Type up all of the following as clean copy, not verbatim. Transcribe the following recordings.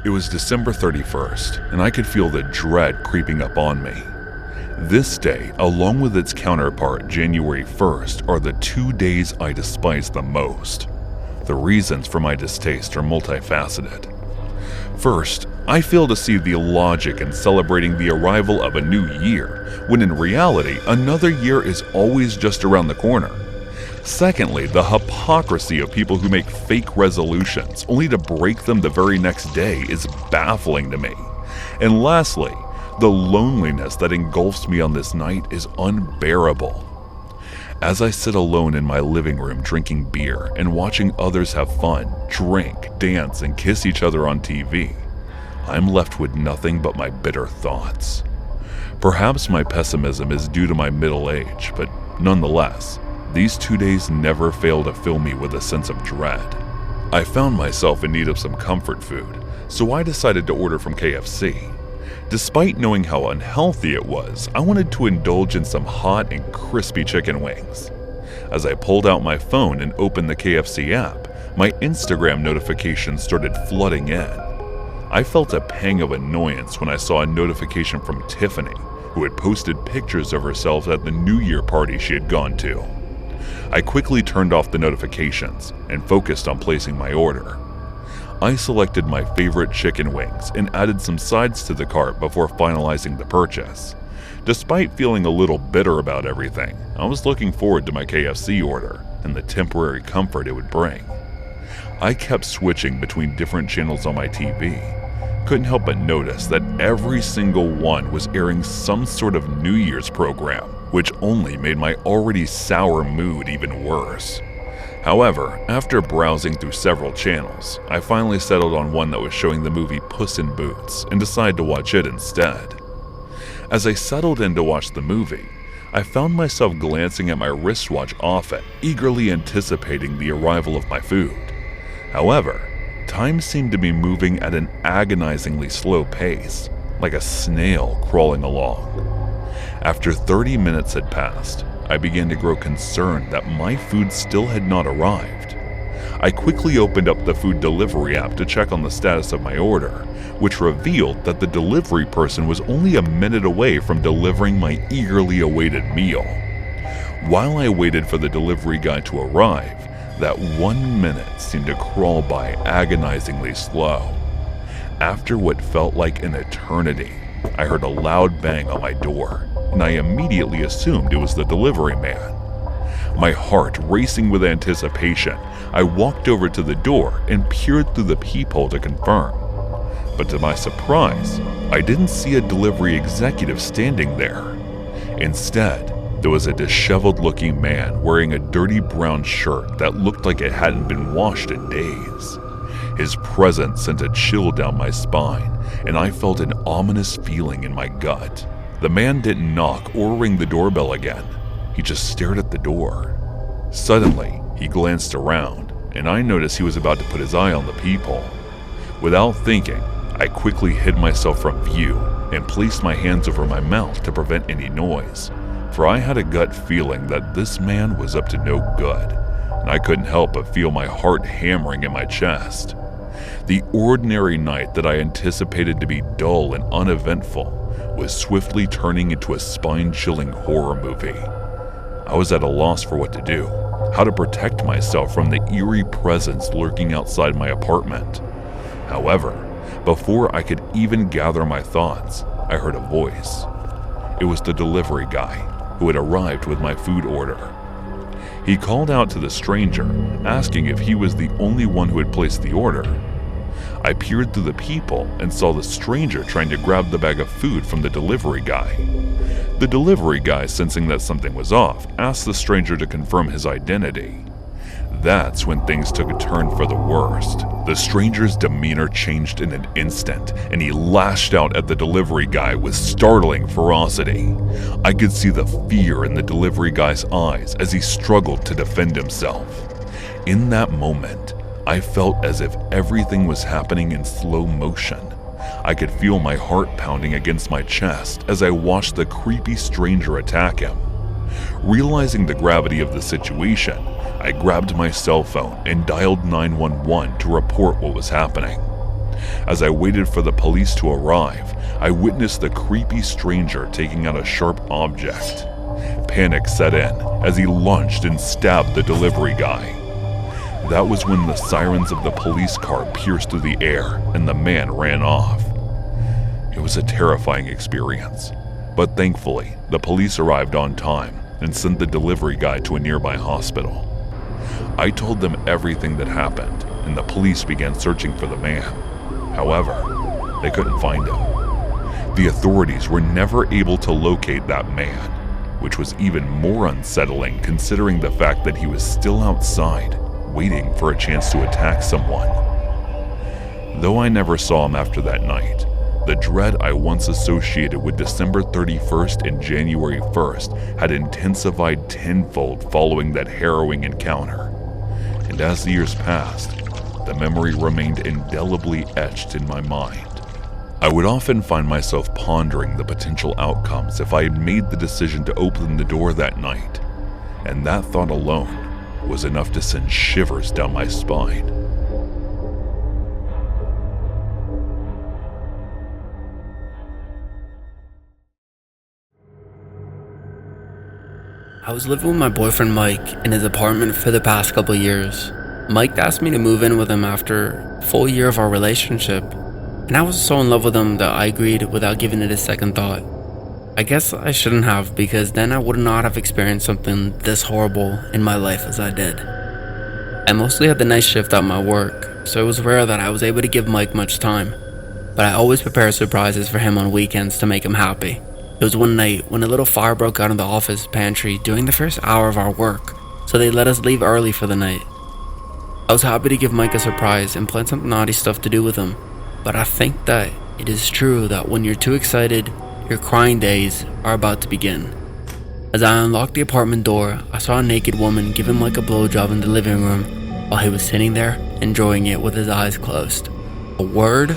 It was December 31st, and I could feel the dread creeping up on me. This day, along with its counterpart, January 1st, are the 2 days I despise the most. The reasons for my distaste are multifaceted. First, I fail to see the logic in celebrating the arrival of a new year, when in reality, another year is always just around the corner. Secondly, the hypocrisy of people who make fake resolutions only to break them the very next day is baffling to me. And lastly, the loneliness that engulfs me on this night is unbearable. As I sit alone in my living room drinking beer and watching others have fun, drink, dance, and kiss each other on TV, I'm left with nothing but my bitter thoughts. Perhaps my pessimism is due to my middle age, but nonetheless, these 2 days never fail to fill me with a sense of dread. I found myself in need of some comfort food, so I decided to order from KFC. Despite knowing how unhealthy it was, I wanted to indulge in some hot and crispy chicken wings. As I pulled out my phone and opened the KFC app, my Instagram notifications started flooding in. I felt a pang of annoyance when I saw a notification from Tiffany, who had posted pictures of herself at the New Year party she had gone to. I quickly turned off the notifications and focused on placing my order. I selected my favorite chicken wings and added some sides to the cart before finalizing the purchase. Despite feeling a little bitter about everything, I was looking forward to my KFC order and the temporary comfort it would bring. I kept switching between different channels on my TV. Couldn't help but notice that every single one was airing some sort of New Year's program, which only made my already sour mood even worse. However, after browsing through several channels, I finally settled on one that was showing the movie Puss in Boots and decided to watch it instead. As I settled in to watch the movie, I found myself glancing at my wristwatch often, eagerly anticipating the arrival of my food. However, time seemed to be moving at an agonizingly slow pace, like a snail crawling along. After 30 minutes had passed, I began to grow concerned that my food still had not arrived. I quickly opened up the food delivery app to check on the status of my order, which revealed that the delivery person was only a minute away from delivering my eagerly awaited meal. While I waited for the delivery guy to arrive, that 1 minute seemed to crawl by agonizingly slow. After what felt like an eternity, I heard a loud bang on my door, and I immediately assumed it was the delivery man. My heart racing with anticipation, I walked over to the door and peered through the peephole to confirm. But to my surprise, I didn't see a delivery executive standing there. Instead, there was a disheveled-looking man wearing a dirty brown shirt that looked like it hadn't been washed in days. His presence sent a chill down my spine, and I felt an ominous feeling in my gut. The man didn't knock or ring the doorbell again. He just stared at the door. Suddenly, he glanced around, and I noticed he was about to put his eye on the peephole. Without thinking, I quickly hid myself from view and placed my hands over my mouth to prevent any noise, for I had a gut feeling that this man was up to no good, and I couldn't help but feel my heart hammering in my chest. The ordinary night that I anticipated to be dull and uneventful was swiftly turning into a spine-chilling horror movie. I was at a loss for what to do, how to protect myself from the eerie presence lurking outside my apartment. However, before I could even gather my thoughts, I heard a voice. It was the delivery guy who had arrived with my food order. He called out to the stranger, asking if he was the only one who had placed the order. I peered through the peephole and saw the stranger trying to grab the bag of food from the delivery guy. The delivery guy, sensing that something was off, asked the stranger to confirm his identity. That's when things took a turn for the worst. The stranger's demeanor changed in an instant, and he lashed out at the delivery guy with startling ferocity. I could see the fear in the delivery guy's eyes as he struggled to defend himself. In that moment, I felt as if everything was happening in slow motion. I could feel my heart pounding against my chest as I watched the creepy stranger attack him. Realizing the gravity of the situation, I grabbed my cell phone and dialed 911 to report what was happening. As I waited for the police to arrive, I witnessed the creepy stranger taking out a sharp object. Panic set in as he lunged and stabbed the delivery guy. That was when the sirens of the police car pierced through the air and the man ran off. It was a terrifying experience, but thankfully, the police arrived on time and sent the delivery guy to a nearby hospital. I told them everything that happened, and the police began searching for the man. However, they couldn't find him. The authorities were never able to locate that man, which was even more unsettling considering the fact that he was still outside, waiting for a chance to attack someone. Though I never saw him after that night, the dread I once associated with December 31st and January 1st had intensified tenfold following that harrowing encounter. And as the years passed, the memory remained indelibly etched in my mind. I would often find myself pondering the potential outcomes if I had made the decision to open the door that night, and that thought alone was enough to send shivers down my spine. I was living with my boyfriend Mike in his apartment for the past couple years. Mike asked me to move in with him after a full year of our relationship, and I was so in love with him that I agreed without giving it a second thought. I guess I shouldn't have, because then I would not have experienced something this horrible in my life as I did. I mostly had the night shift at my work, so it was rare that I was able to give Mike much time, but I always prepare surprises for him on weekends to make him happy. It was one night when a little fire broke out in the office pantry during the first hour of our work, so they let us leave early for the night. I was happy to give Mike a surprise and plan some naughty stuff to do with him, but I think that it is true that when you're too excited, your crying days are about to begin. As I unlocked the apartment door, I saw a naked woman give him Mike a blowjob in the living room while he was sitting there enjoying it with his eyes closed. A word,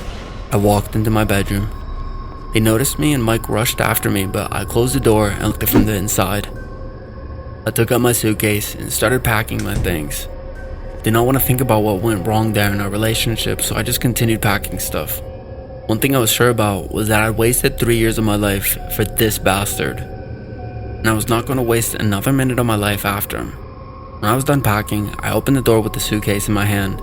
I walked into my bedroom. They noticed me and Mike rushed after me, but I closed the door and looked from the inside. I took out my suitcase and started packing my things. Did not want to think about what went wrong there in our relationship, so I just continued packing stuff. One thing I was sure about was that I'd wasted 3 years of my life for this bastard, and I was not going to waste another minute of my life after him. When I was done packing, I opened the door with the suitcase in my hand.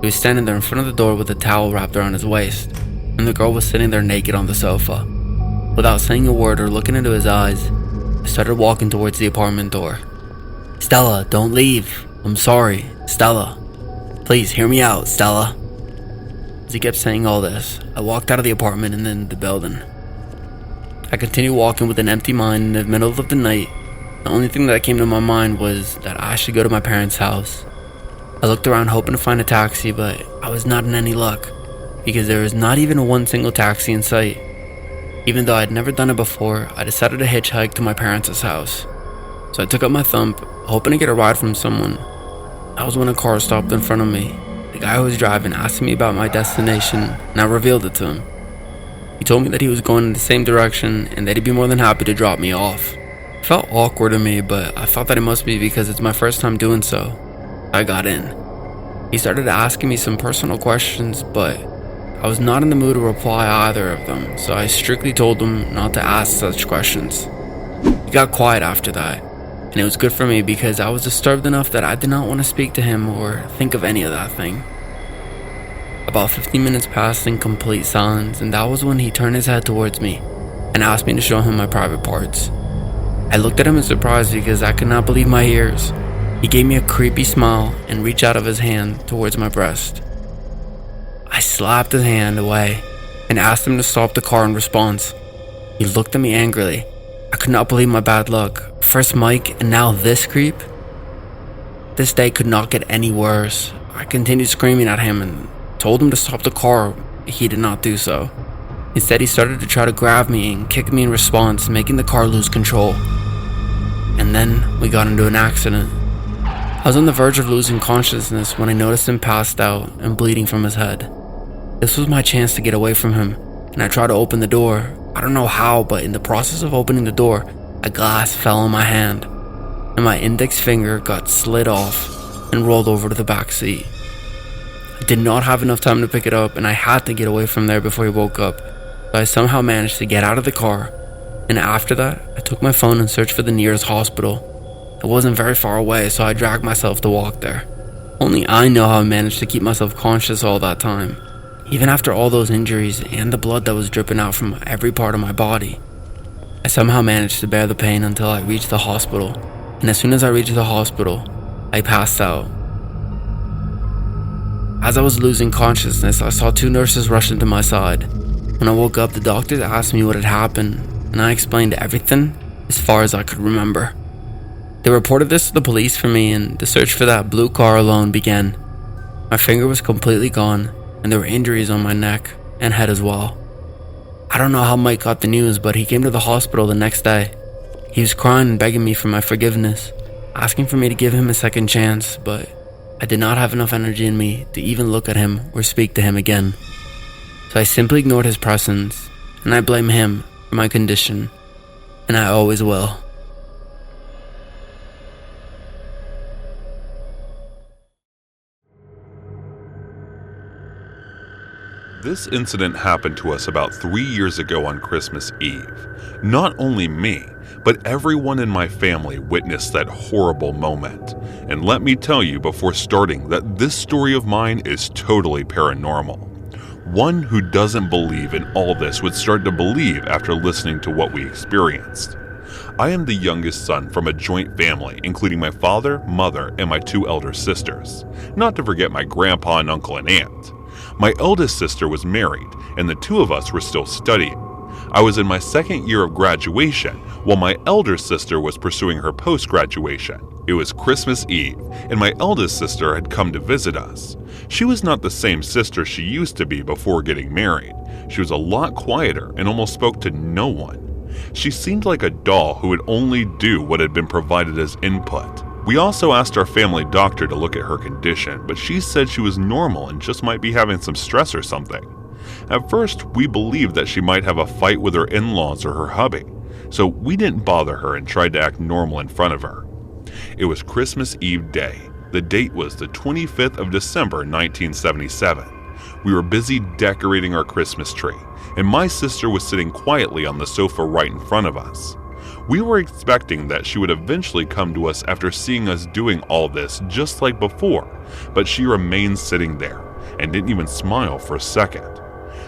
He was standing there in front of the door with a towel wrapped around his waist, and the girl was sitting there naked on the sofa. Without saying a word or looking into his eyes, I started walking towards the apartment door. "Stella, don't leave. I'm sorry. Stella. Please hear me out, Stella." As he kept saying all this, I walked out of the apartment and then the building. I continued walking with an empty mind in the middle of the night. The only thing that came to my mind was that I should go to my parents' house. I looked around hoping to find a taxi, but I was not in any luck, because there was not even one single taxi in sight. Even though I had never done it before, I decided to hitchhike to my parents' house. So I took up my thumb, hoping to get a ride from someone. That was when a car stopped in front of me. The guy who was driving asked me about my destination, and I revealed it to him. He told me that he was going in the same direction and that he'd be more than happy to drop me off. It felt awkward to me, but I thought that it must be because it's my first time doing so. I got in. He started asking me some personal questions, but I was not in the mood to reply either of them, so I strictly told him not to ask such questions. He got quiet after that, and it was good for me because I was disturbed enough that I did not want to speak to him or think of any of that thing. About 15 minutes passed in complete silence, and that was when he turned his head towards me and asked me to show him my private parts. I looked at him in surprise because I could not believe my ears. He gave me a creepy smile and reached out of his hand towards my breast. I slapped his hand away and asked him to stop the car in response. He looked at me angrily. I could not believe my bad luck. First Mike and now this creep? This day could not get any worse. I continued screaming at him and told him to stop the car. He did not do so. Instead, he started to try to grab me and kick me in response, making the car lose control. And then we got into an accident. I was on the verge of losing consciousness when I noticed him passed out and bleeding from his head. This was my chance to get away from him, and I tried to open the door. I don't know how, but in the process of opening the door, a glass fell on my hand, and my index finger got slid off and rolled over to the back seat. I did not have enough time to pick it up, and I had to get away from there before he woke up. So I somehow managed to get out of the car, and after that, I took my phone and searched for the nearest hospital. It wasn't very far away, so I dragged myself to walk there. Only I know how I managed to keep myself conscious all that time, even after all those injuries and the blood that was dripping out from every part of my body. I somehow managed to bear the pain until I reached the hospital, and as soon as I reached the hospital, I passed out. As I was losing consciousness, I saw two nurses rush into my side. When I woke up, the doctors asked me what had happened, and I explained everything as far as I could remember. They reported this to the police for me, and the search for that blue car alone began. My finger was completely gone, and there were injuries on my neck and head as well. I don't know how Mike got the news, but he came to the hospital the next day. He was crying and begging me for my forgiveness, asking for me to give him a second chance, but I did not have enough energy in me to even look at him or speak to him again. So I simply ignored his presence, and I blame him for my condition, and I always will. This incident happened to us about 3 years ago on Christmas Eve. Not only me, but everyone in my family witnessed that horrible moment. And let me tell you before starting that this story of mine is totally paranormal. One who doesn't believe in all this would start to believe after listening to what we experienced. I am the youngest son from a joint family, including my father, mother, and my two elder sisters. Not to forget my grandpa and uncle and aunt. My eldest sister was married, and the two of us were still studying. I was in my second year of graduation, while my elder sister was pursuing her post-graduation. It was Christmas Eve, and my eldest sister had come to visit us. She was not the same sister she used to be before getting married. She was a lot quieter and almost spoke to no one. She seemed like a doll who would only do what had been provided as input. We also asked our family doctor to look at her condition, but she said she was normal and just might be having some stress or something. At first, we believed that she might have a fight with her in-laws or her hubby, so we didn't bother her and tried to act normal in front of her. It was Christmas Eve day. The date was the 25th of December, 1977. We were busy decorating our Christmas tree, and my sister was sitting quietly on the sofa right in front of us. We were expecting that she would eventually come to us after seeing us doing all this just like before, but she remained sitting there and didn't even smile for a second.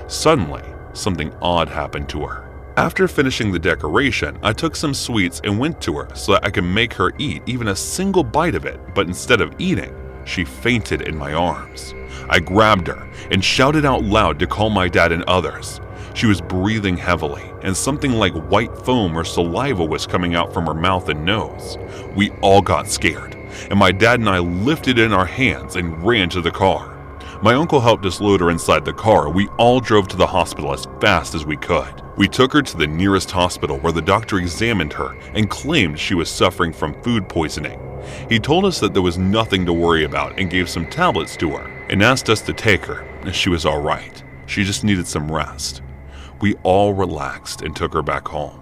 Suddenly, something odd happened to her. After finishing the decoration, I took some sweets and went to her so that I could make her eat even a single bite of it, but instead of eating, she fainted in my arms. I grabbed her and shouted out loud to call my dad and others. She was breathing heavily, and something like white foam or saliva was coming out from her mouth and nose. We all got scared, and my dad and I lifted in our hands and ran to the car. My uncle helped us load her inside the car. We all drove to the hospital as fast as we could. We took her to the nearest hospital where the doctor examined her and claimed she was suffering from food poisoning. He told us that there was nothing to worry about and gave some tablets to her and asked us to take her, as she was all right. She just needed some rest. We all relaxed and took her back home.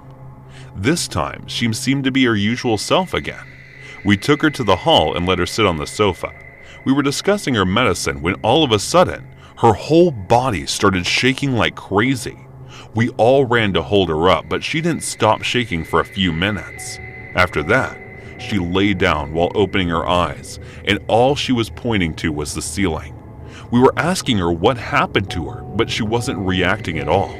This time, she seemed to be her usual self again. We took her to the hall and let her sit on the sofa. We were discussing her medicine when all of a sudden, her whole body started shaking like crazy. We all ran to hold her up, but she didn't stop shaking for a few minutes. After that, she lay down while opening her eyes, and all she was pointing to was the ceiling. We were asking her what happened to her, but she wasn't reacting at all.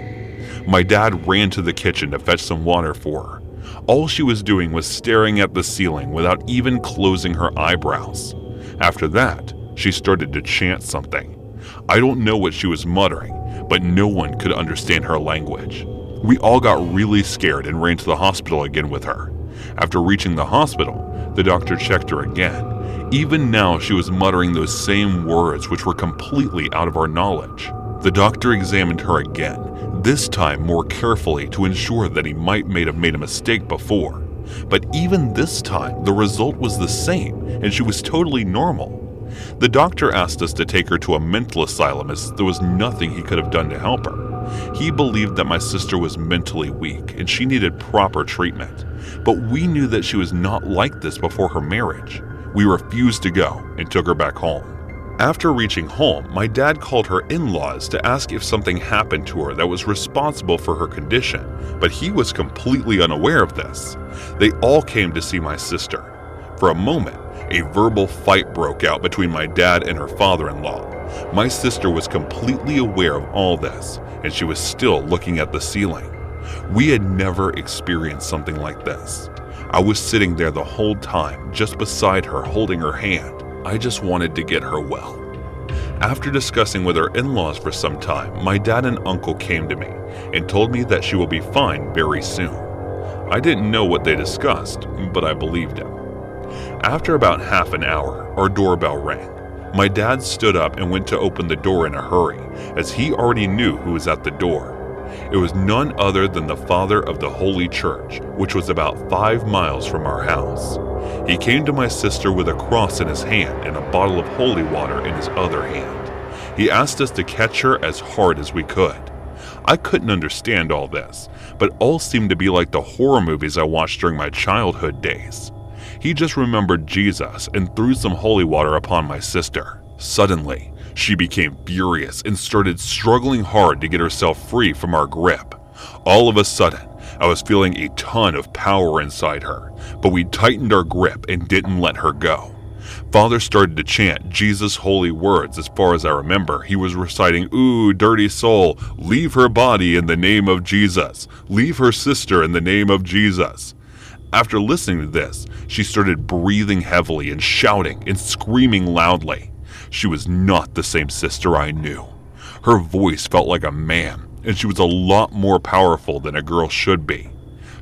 My dad ran to the kitchen to fetch some water for her. All she was doing was staring at the ceiling without even closing her eyebrows. After that, she started to chant something. I don't know what she was muttering, but no one could understand her language. We all got really scared and ran to the hospital again with her. After reaching the hospital, the doctor checked her again. Even now, she was muttering those same words which were completely out of our knowledge. The doctor examined her again, this time more carefully to ensure that he might have made a mistake before. But even this time, the result was the same, and she was totally normal. The doctor asked us to take her to a mental asylum as there was nothing he could have done to help her. He believed that my sister was mentally weak and she needed proper treatment. But we knew that she was not like this before her marriage. We refused to go and took her back home. After reaching home, my dad called her in-laws to ask if something happened to her that was responsible for her condition, but he was completely unaware of this. They all came to see my sister. For a moment, a verbal fight broke out between my dad and her father-in-law. My sister was completely aware of all this, and she was still looking at the ceiling. We had never experienced something like this. I was sitting there the whole time, just beside her, holding her hand. I just wanted to get her well. After discussing with her in-laws for some time, my dad and uncle came to me and told me that she will be fine very soon. I didn't know what they discussed, but I believed him. After about half an hour, our doorbell rang. My dad stood up and went to open the door in a hurry, as he already knew who was at the door. It was none other than the father of the Holy Church, which was about 5 miles from our house. He came to my sister with a cross in his hand and a bottle of holy water in his other hand. He asked us to catch her as hard as we could. I couldn't understand all this, but all seemed to be like the horror movies I watched during my childhood days. He just remembered Jesus and threw some holy water upon my sister. Suddenly, she became furious and started struggling hard to get herself free from our grip. All of a sudden, I was feeling a ton of power inside her, but we tightened our grip and didn't let her go. Father started to chant Jesus' holy words. As far as I remember, he was reciting, "Ooh, dirty soul, leave her body in the name of Jesus. Leave her sister in the name of Jesus." After listening to this, she started breathing heavily and shouting and screaming loudly. She was not the same sister I knew. Her voice felt like a man, and she was a lot more powerful than a girl should be.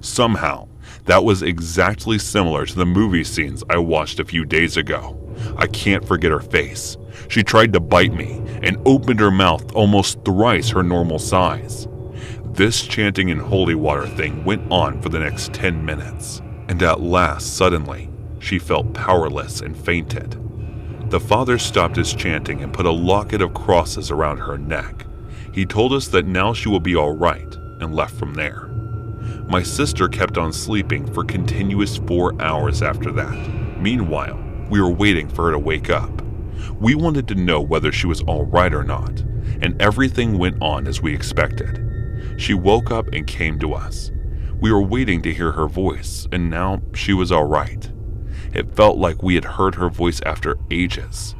Somehow, that was exactly similar to the movie scenes I watched a few days ago. I can't forget her face. She tried to bite me and opened her mouth almost thrice her normal size. This chanting and holy water thing went on for the next 10 minutes, and at last, suddenly, she felt powerless and fainted. The father stopped his chanting and put a locket of crosses around her neck. He told us that now she will be all right, and left from there. My sister kept on sleeping for continuous 4 hours after that. Meanwhile, we were waiting for her to wake up. We wanted to know whether she was all right or not, and everything went on as we expected. She woke up and came to us. We were waiting to hear her voice, and now she was all right. It felt like we had heard her voice after ages.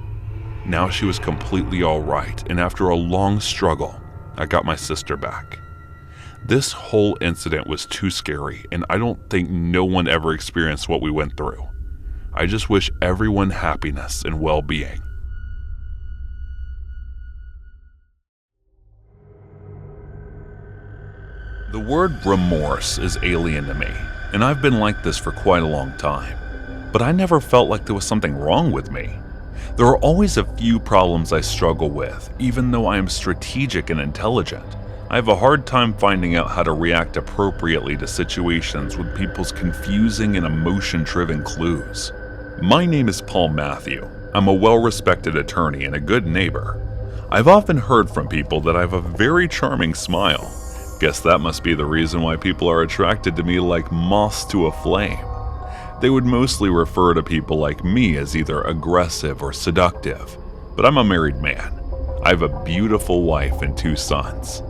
Now she was completely all right, and after a long struggle, I got my sister back. This whole incident was too scary, and I don't think no one ever experienced what we went through. I just wish everyone happiness and well-being. The word remorse is alien to me, and I've been like this for quite a long time. But I never felt like there was something wrong with me. There are always a few problems I struggle with, even though I am strategic and intelligent. I have a hard time finding out how to react appropriately to situations with people's confusing and emotion-driven clues. My name is Paul Matthew. I'm a well-respected attorney and a good neighbor. I've often heard from people that I have a very charming smile. Guess that must be the reason why people are attracted to me like moths to a flame. They would mostly refer to people like me as either aggressive or seductive, but I'm a married man. I have a beautiful wife and 2 sons.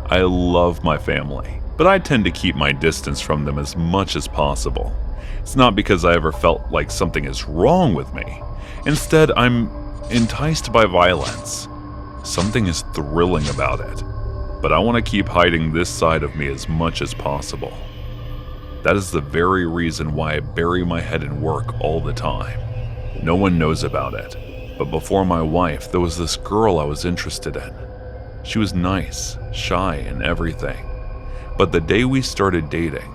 I love my family, but I tend to keep my distance from them as much as possible. It's not because I ever felt like something is wrong with me. Instead, I'm enticed by violence. Something is thrilling about it, but I want to keep hiding this side of me as much as possible. That is the very reason why I bury my head in work all the time. No one knows about it, but before my wife, there was this girl I was interested in. She was nice, shy, and everything. But the day we started dating,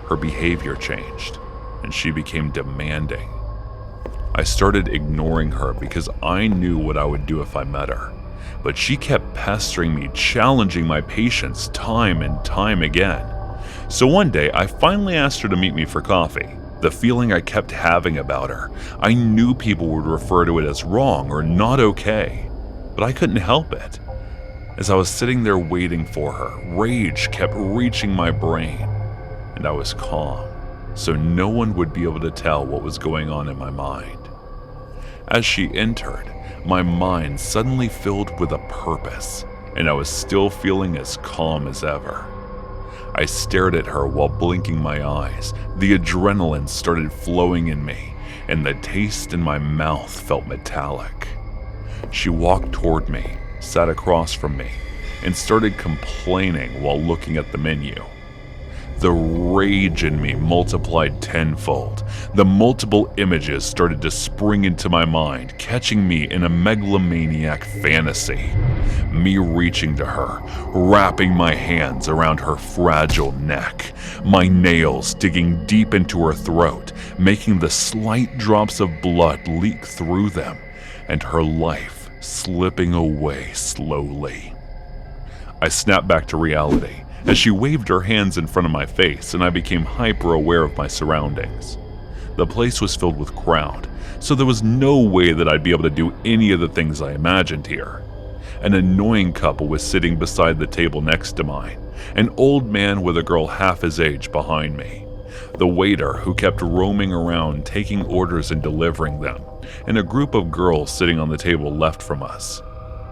her behavior changed, and she became demanding. I started ignoring her because I knew what I would do if I met her. But she kept pestering me, challenging my patience time and time again. So one day, I finally asked her to meet me for coffee. The feeling I kept having about her, I knew people would refer to it as wrong or not okay, but I couldn't help it. As I was sitting there waiting for her, rage kept reaching my brain, and I was calm, so no one would be able to tell what was going on in my mind. As she entered, my mind suddenly filled with a purpose, and I was still feeling as calm as ever. I stared at her while blinking my eyes. The adrenaline started flowing in me, and the taste in my mouth felt metallic. She walked toward me, sat across from me, and started complaining while looking at the menu. The rage in me multiplied tenfold. The multiple images started to spring into my mind, catching me in a megalomaniac fantasy. Me reaching to her, wrapping my hands around her fragile neck, my nails digging deep into her throat, making the slight drops of blood leak through them, and her life slipping away slowly. I snapped back to reality as she waved her hands in front of my face, and I became hyper-aware of my surroundings. The place was filled with crowd, so there was no way that I'd be able to do any of the things I imagined here. An annoying couple was sitting beside the table next to mine, an old man with a girl half his age behind me, the waiter who kept roaming around taking orders and delivering them, and a group of girls sitting on the table left from us.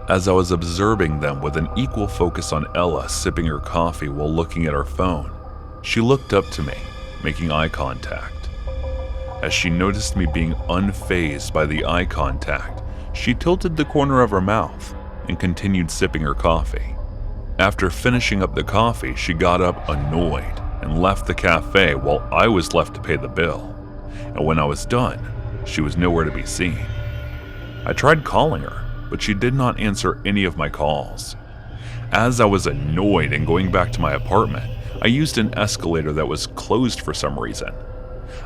As I was observing them with an equal focus on Ella sipping her coffee while looking at her phone, she looked up to me, making eye contact. As she noticed me being unfazed by the eye contact, she tilted the corner of her mouth and continued sipping her coffee. After finishing up the coffee, she got up annoyed and left the cafe while I was left to pay the bill. And when I was done, she was nowhere to be seen. I tried calling her, but she did not answer any of my calls. As I was annoyed and going back to my apartment, I used an escalator that was closed for some reason.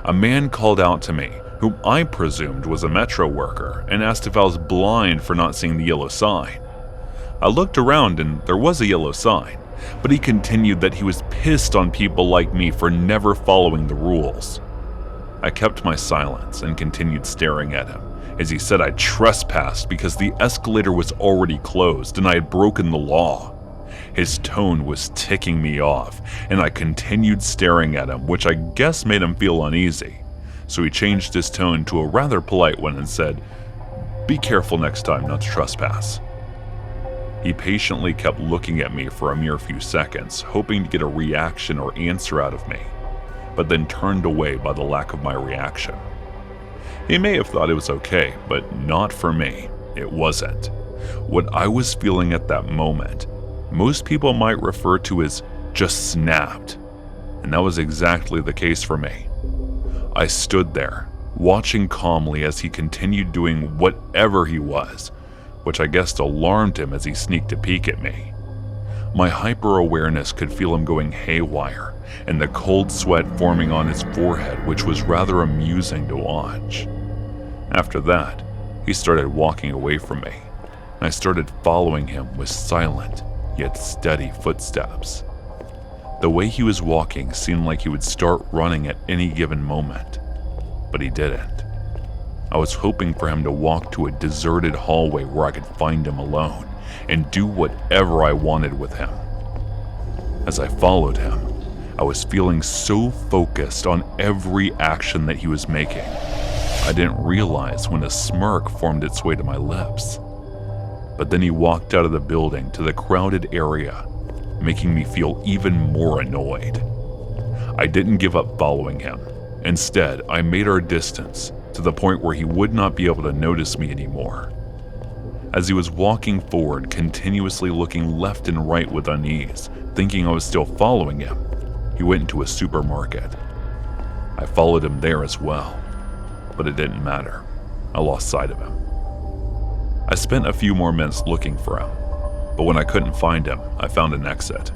A man called out to me, whom I presumed was a metro worker, and asked if I was blind for not seeing the yellow sign. I looked around and there was a yellow sign, but he continued that he was pissed on people like me for never following the rules. I kept my silence and continued staring at him, as he said I trespassed because the escalator was already closed and I had broken the law. His tone was ticking me off, and I continued staring at him, which I guess made him feel uneasy. So he changed his tone to a rather polite one and said, "Be careful next time not to trespass." He patiently kept looking at me for a mere few seconds, hoping to get a reaction or answer out of me, but then turned away by the lack of my reaction. He may have thought it was okay, but not for me. It wasn't. What I was feeling at that moment, most people might refer to as just snapped, and that was exactly the case for me. I stood there, watching calmly as he continued doing whatever he was, which I guessed alarmed him as he sneaked a peek at me. My hyper-awareness could feel him going haywire, and the cold sweat forming on his forehead, which was rather amusing to watch. After that, he started walking away from me, and I started following him with silent yet steady footsteps. The way he was walking seemed like he would start running at any given moment, but he didn't. I was hoping for him to walk to a deserted hallway where I could find him alone and do whatever I wanted with him. As I followed him, I was feeling so focused on every action that he was making, I didn't realize when a smirk formed its way to my lips. But then he walked out of the building to the crowded area, making me feel even more annoyed. I didn't give up following him. Instead, I made our distance to the point where he would not be able to notice me anymore. As he was walking forward, continuously looking left and right with unease, thinking I was still following him, he went into a supermarket. I followed him there as well, but it didn't matter. I lost sight of him. I spent a few more minutes looking for him, but when I couldn't find him, I found an exit.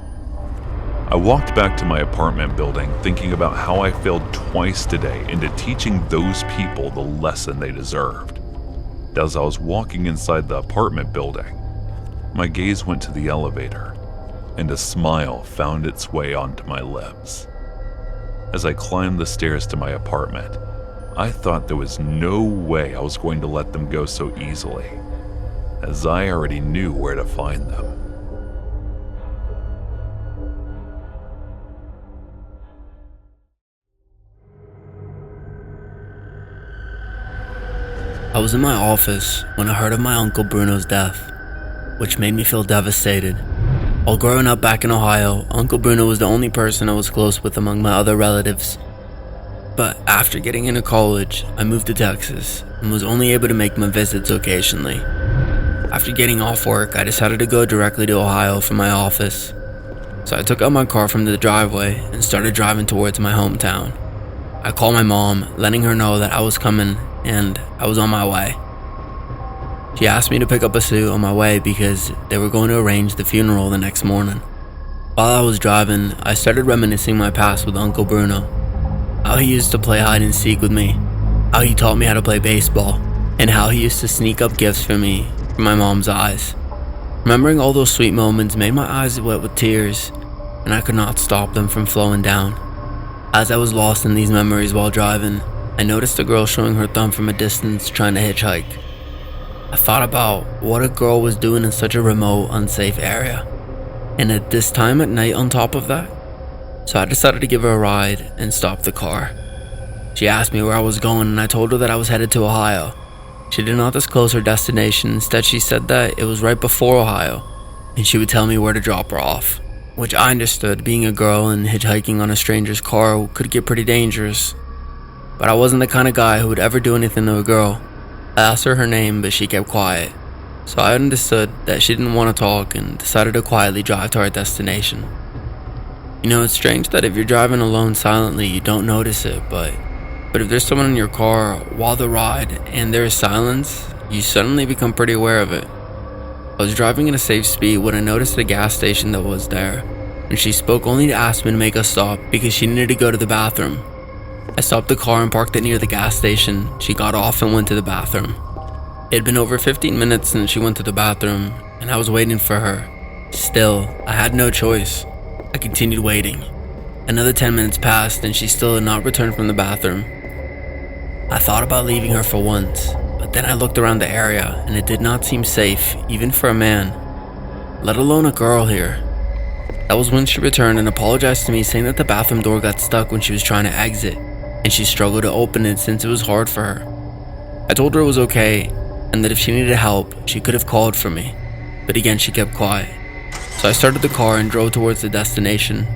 I walked back to my apartment building thinking about how I failed twice today into teaching those people the lesson they deserved. As I was walking inside the apartment building, my gaze went to the elevator, and a smile found its way onto my lips. As I climbed the stairs to my apartment, I thought there was no way I was going to let them go so easily, as I already knew where to find them. I I was in my office when I heard of my Uncle Bruno's death, which made me feel devastated. While growing up back in Ohio, Uncle Bruno was the only person I was close with among my other relatives. But after getting into college, I moved to Texas and was only able to make my visits occasionally. After getting off work, I decided to go directly to Ohio from my office. So I took out my car from the driveway and started driving towards my hometown. I called my mom, letting her know that I was coming and I was on my way. She asked me to pick up a suit on my way because they were going to arrange the funeral the next morning. While I was driving, I started reminiscing my past with Uncle Bruno. How he used to play hide and seek with me, how he taught me how to play baseball, and how he used to sneak up gifts for me from my mom's eyes. Remembering all those sweet moments made my eyes wet with tears, and I could not stop them from flowing down. As I was lost in these memories while driving, I noticed a girl showing her thumb from a distance trying to hitchhike. I thought about what a girl was doing in such a remote, unsafe area, and at this time at night on top of that. So I decided to give her a ride and stop the car. She asked me where I was going and I told her that I was headed to Ohio. She did not disclose her destination. Instead, she said that it was right before Ohio and she would tell me where to drop her off, which I understood. Being a girl and hitchhiking on a stranger's car could get pretty dangerous. But I wasn't the kind of guy who would ever do anything to a girl. I asked her name, but she kept quiet. So I understood that she didn't want to talk and decided to quietly drive to our destination. You know, it's strange that if you're driving alone silently, you don't notice it, but if there's someone in your car while the ride and there is silence, you suddenly become pretty aware of it. I was driving at a safe speed when I noticed the gas station that was there, and she spoke only to ask me to make a stop because she needed to go to the bathroom. I stopped the car and parked it near the gas station. She got off and went to the bathroom. It had been over 15 minutes since she went to the bathroom, and I was waiting for her. Still, I had no choice. I continued waiting. Another 10 minutes passed and she still had not returned from the bathroom. I thought about leaving her for once, but then I looked around the area and it did not seem safe, even for a man, let alone a girl here. That was when she returned and apologized to me, saying that the bathroom door got stuck when she was trying to exit, and she struggled to open it since it was hard for her. I told her it was okay, and that if she needed help, she could have called for me, but again she kept quiet. So I started the car and drove towards the destination.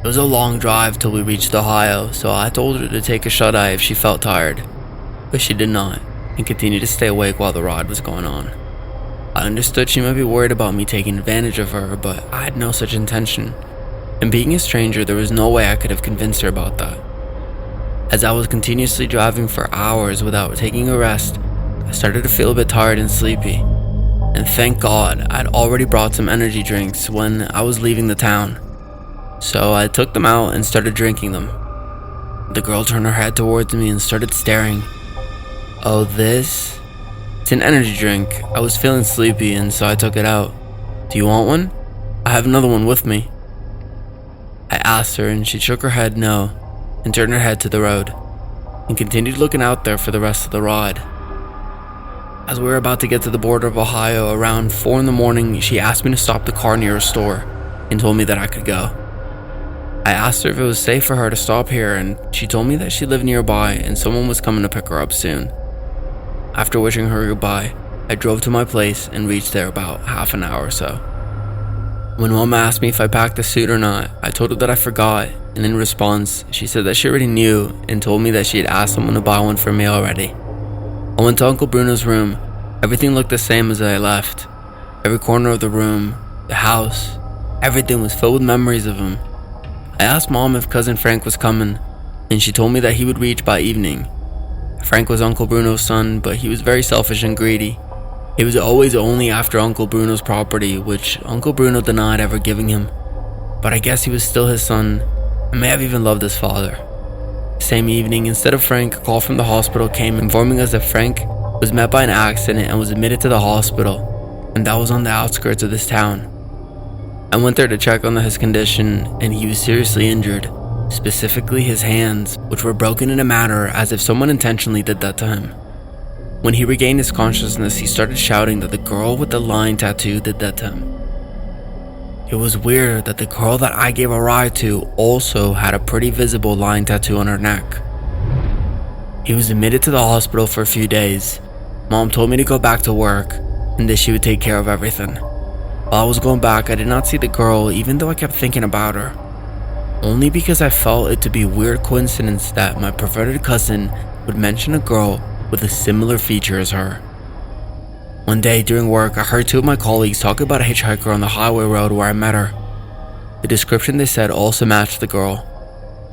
It was a long drive till we reached Ohio, so I told her to take a shut-eye if she felt tired, but she did not, and continued to stay awake while the ride was going on. I understood she might be worried about me taking advantage of her, but I had no such intention, and being a stranger, there was no way I could have convinced her about that. As I was continuously driving for hours without taking a rest, I started to feel a bit tired and sleepy. And thank God, I'd already brought some energy drinks when I was leaving the town. So I took them out and started drinking them. The girl turned her head towards me and started staring. Oh, this? It's an energy drink. I was feeling sleepy and so I took it out. Do you want one? I have another one with me. I asked her and she shook her head no and turned her head to the road and continued looking out there for the rest of the ride. As we were about to get to the border of Ohio around 4 in the morning, she asked me to stop the car near a store and told me that I could go. I asked her if it was safe for her to stop here and she told me that she lived nearby and someone was coming to pick her up soon. After wishing her goodbye, I drove to my place and reached there about half an hour or so. When Mom asked me if I packed a suit or not, I told her that I forgot, and in response, she said that she already knew and told me that she had asked someone to buy one for me already. I went to Uncle Bruno's room. Everything looked the same as I left. Every corner of the room, the house, everything was filled with memories of him. I asked Mom if Cousin Frank was coming, and she told me that he would reach by evening. Frank was Uncle Bruno's son, but he was very selfish and greedy. He was always only after Uncle Bruno's property, which Uncle Bruno denied ever giving him. But I guess he was still his son, and may have even loved his father. Same evening, instead of Frank, a call from the hospital came informing us that Frank was met by an accident and was admitted to the hospital, and that was on the outskirts of this town. I went there to check on his condition, and he was seriously injured, specifically his hands, which were broken in a manner as if someone intentionally did that to him. When he regained his consciousness, he started shouting that the girl with the lion tattoo did that to him. It was weird that the girl that I gave a ride to also had a pretty visible lion tattoo on her neck. He was admitted to the hospital for a few days. Mom told me to go back to work and that she would take care of everything. While I was going back, I did not see the girl even though I kept thinking about her. Only because I felt it to be a weird coincidence that my perverted cousin would mention a girl with a similar feature as her. One day during work, I heard two of my colleagues talk about a hitchhiker on the highway road where I met her. The description they said also matched the girl.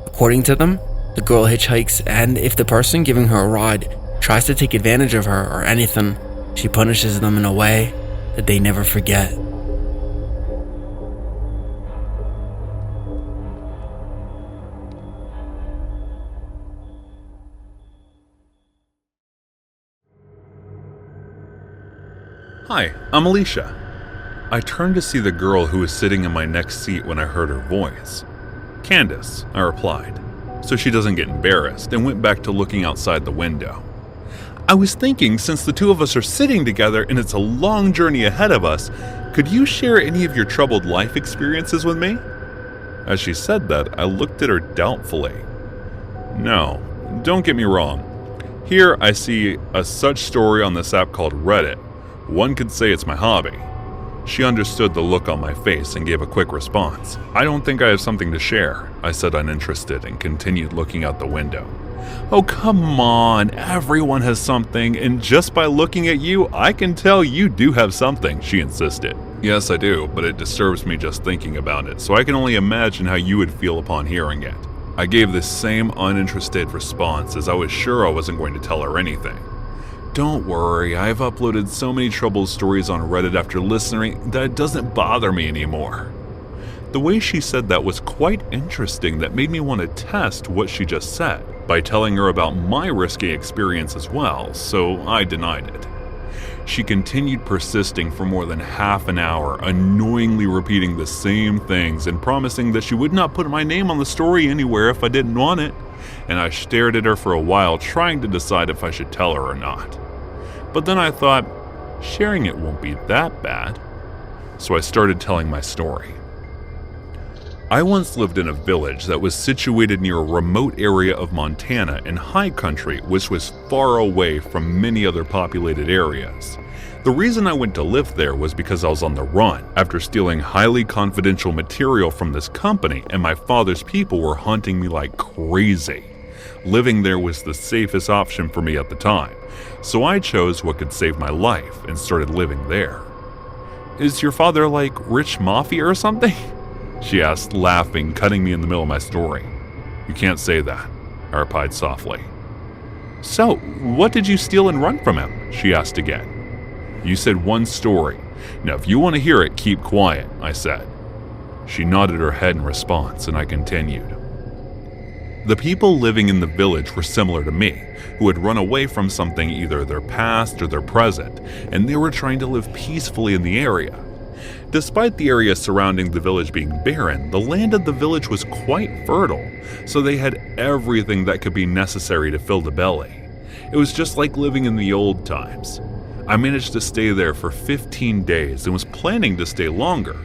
According to them, the girl hitchhikes, and if the person giving her a ride tries to take advantage of her or anything, she punishes them in a way that they never forget. Hi, I'm Alicia. I turned to see the girl who was sitting in my next seat when I heard her voice. Candace, I replied, so she doesn't get embarrassed, and went back to looking outside the window. I was thinking, since the two of us are sitting together and it's a long journey ahead of us, could you share any of your troubled life experiences with me? As she said that, I looked at her doubtfully. No, don't get me wrong. Here I see a such story on this app called Reddit. One could say it's my hobby. She understood the look on my face and gave a quick response. I don't think I have something to share, I said uninterested and continued looking out the window. Oh, come on, everyone has something, and just by looking at you, I can tell you do have something, she insisted. Yes, I do, but it disturbs me just thinking about it, so I can only imagine how you would feel upon hearing it. I gave the same uninterested response as I was sure I wasn't going to tell her anything. Don't worry, I've uploaded so many troubled stories on Reddit after listening that it doesn't bother me anymore. The way she said that was quite interesting, that made me want to test what she just said by telling her about my risky experience as well, so I denied it. She continued persisting for more than half an hour, annoyingly repeating the same things and promising that she would not put my name on the story anywhere if I didn't want it, and I stared at her for a while trying to decide if I should tell her or not. But then I thought, sharing it won't be that bad. So I started telling my story. I once lived in a village that was situated near a remote area of Montana in high country, which was far away from many other populated areas. The reason I went to live there was because I was on the run after stealing highly confidential material from this company, and my father's people were hunting me like crazy. Living there was the safest option for me at the time, so I chose what could save my life and started living there. Is your father like rich mafia or something? She asked, laughing, cutting me in the middle of my story. You can't say that, I replied softly. So, what did you steal and run from him? She asked again. You said one story. Now, if you want to hear it, keep quiet, I said. She nodded her head in response, and I continued. The people living in the village were similar to me, who had run away from something, either their past or their present, and they were trying to live peacefully in the area. Despite the area surrounding the village being barren, the land of the village was quite fertile, so they had everything that could be necessary to fill the belly. It was just like living in the old times. I managed to stay there for 15 days and was planning to stay longer.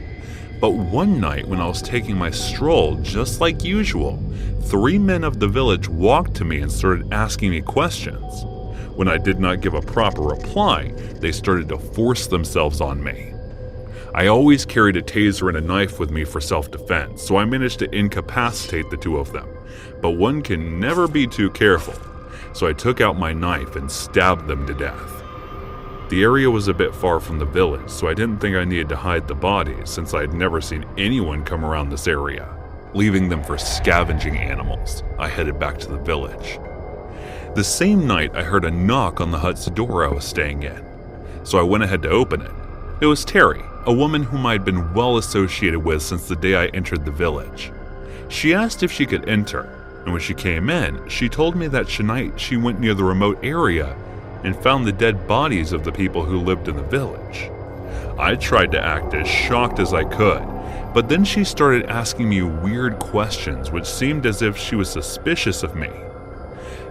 But one night when I was taking my stroll, just like usual, 3 men of the village walked to me and started asking me questions. When I did not give a proper reply, they started to force themselves on me. I always carried a taser and a knife with me for self-defense, so I managed to incapacitate the 2 of them. But one can never be too careful, so I took out my knife and stabbed them to death. The area was a bit far from the village, so I didn't think I needed to hide the bodies since I had never seen anyone come around this area. Leaving them for scavenging animals, I headed back to the village. The same night, I heard a knock on the hut's door I was staying in, so I went ahead to open it. It was Terry, a woman whom I had been well associated with since the day I entered the village. She asked if she could enter, and when she came in, she told me that tonight she went near the remote area and found the dead bodies of the people who lived in the village. I tried to act as shocked as I could, but then she started asking me weird questions which seemed as if she was suspicious of me.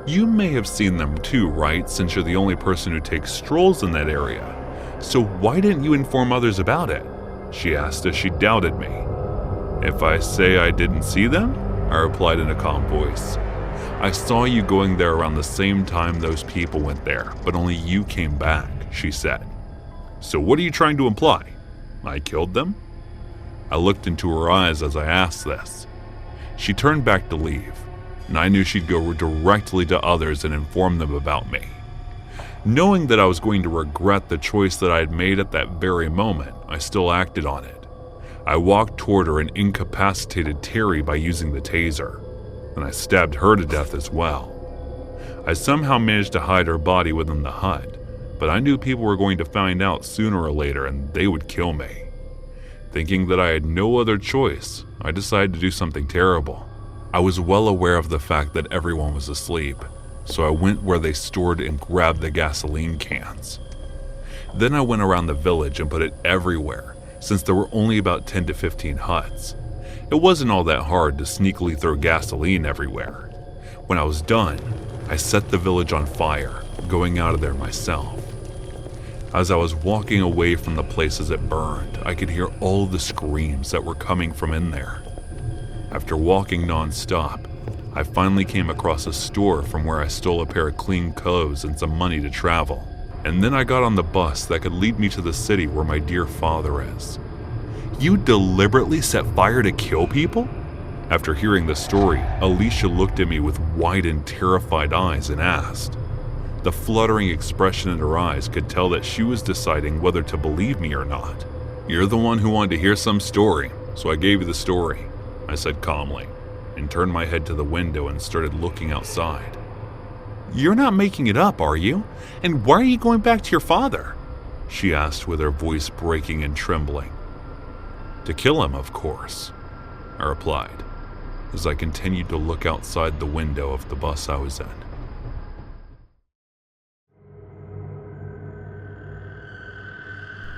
You may have seen them too, right, since you're the only person who takes strolls in that area. So why didn't you inform others about it? She asked as she doubted me. If I say I didn't see them? I replied in a calm voice. I saw you going there around the same time those people went there, but only you came back, she said. So what are you trying to imply? I killed them? I looked into her eyes as I asked this. She turned back to leave, and I knew she'd go directly to others and inform them about me. Knowing that I was going to regret the choice that I had made at that very moment, I still acted on it. I walked toward her and incapacitated Terry by using the taser, and I stabbed her to death as well. I somehow managed to hide her body within the hut, but I knew people were going to find out sooner or later and they would kill me. Thinking that I had no other choice, I decided to do something terrible. I was well aware of the fact that everyone was asleep, so I went where they stored and grabbed the gasoline cans. Then I went around the village and put it everywhere, since there were only about 10 to 15 huts. It wasn't all that hard to sneakily throw gasoline everywhere. When I was done, I set the village on fire, going out of there myself. As I was walking away from the place as it burned, I could hear all the screams that were coming from in there. After walking non-stop, I finally came across a store from where I stole a pair of clean clothes and some money to travel. And then I got on the bus that could lead me to the city where my dear father is. You deliberately set fire to kill people? After hearing the story, Alicia looked at me with wide and terrified eyes and asked. The fluttering expression in her eyes could tell that she was deciding whether to believe me or not. You're the one who wanted to hear some story, so I gave you the story, I said calmly, and turned my head to the window and started looking outside. You're not making it up, are you? And why are you going back to your father? She asked with her voice breaking and trembling. To kill him, of course, I replied, as I continued to look outside the window of the bus I was in.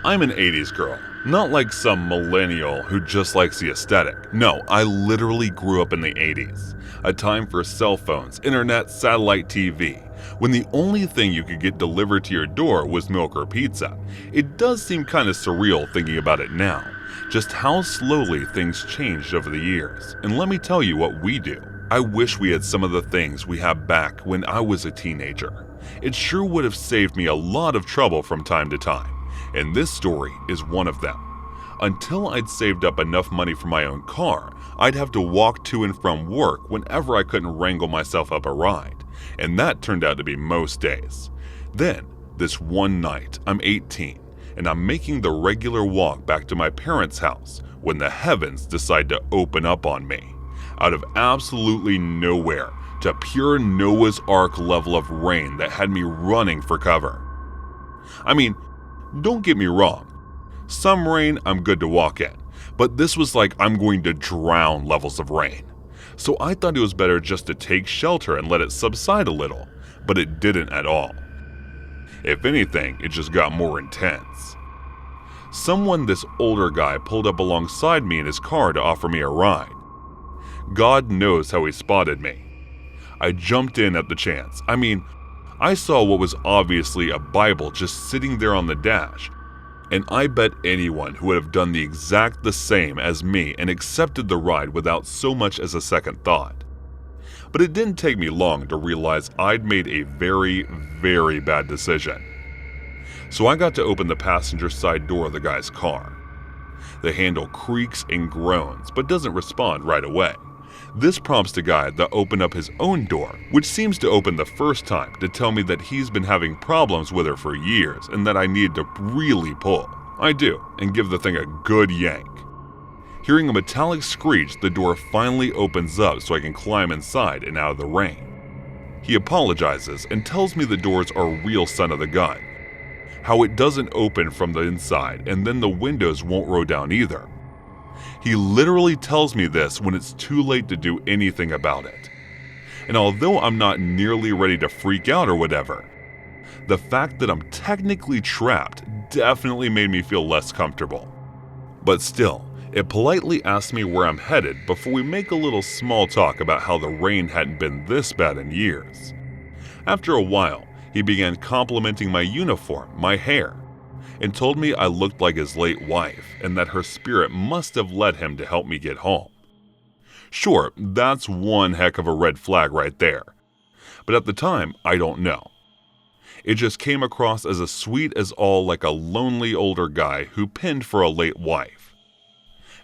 I'm an 80s girl, not like some millennial who just likes the aesthetic. No, I literally grew up in the 80s, a time for cell phones, internet, satellite TV, when the only thing you could get delivered to your door was milk or pizza. It does seem kind of surreal thinking about it now, just how slowly things changed over the years. And let me tell you what we do. I wish we had some of the things we had back when I was a teenager. It sure would have saved me a lot of trouble from time to time. And this story is one of them. Until I'd saved up enough money for my own car, I'd have to walk to and from work whenever I couldn't wrangle myself up a ride. And that turned out to be most days. Then, this one night, I'm 18, and I'm making the regular walk back to my parents' house when the heavens decide to open up on me. Out of absolutely nowhere, to pure Noah's Ark level of rain that had me running for cover. I mean, don't get me wrong, some rain I'm good to walk in, but this was like I'm going to drown levels of rain. So I thought it was better just to take shelter and let it subside a little, but it didn't at all. If anything, it just got more intense. This older guy pulled up alongside me in his car to offer me a ride. God knows how he spotted me. I jumped in at the chance. I saw what was obviously a Bible just sitting there on the dash, and I bet anyone who would have done the exact same as me and accepted the ride without so much as a second thought. But it didn't take me long to realize I'd made a very, very bad decision. So I got to open the passenger side door of the guy's car. The handle creaks and groans, but doesn't respond right away. This prompts the guy to open up his own door, which seems to open the first time to tell me that he's been having problems with her for years and that I need to really pull. I do, and give the thing a good yank. Hearing a metallic screech, the door finally opens up so I can climb inside and out of the rain. He apologizes and tells me the doors are a real son of the gun. How it doesn't open from the inside and then the windows won't roll down either. He literally tells me this when it's too late to do anything about it. And although I'm not nearly ready to freak out or whatever, the fact that I'm technically trapped definitely made me feel less comfortable. But still, it politely asked me where I'm headed before we make a little small talk about how the rain hadn't been this bad in years. After a while, he began complimenting my uniform, my hair, and told me I looked like his late wife and that her spirit must have led him to help me get home. Sure, that's one heck of a red flag right there. But at the time, I don't know. It just came across as sweet as all, like a lonely older guy who pinned for a late wife.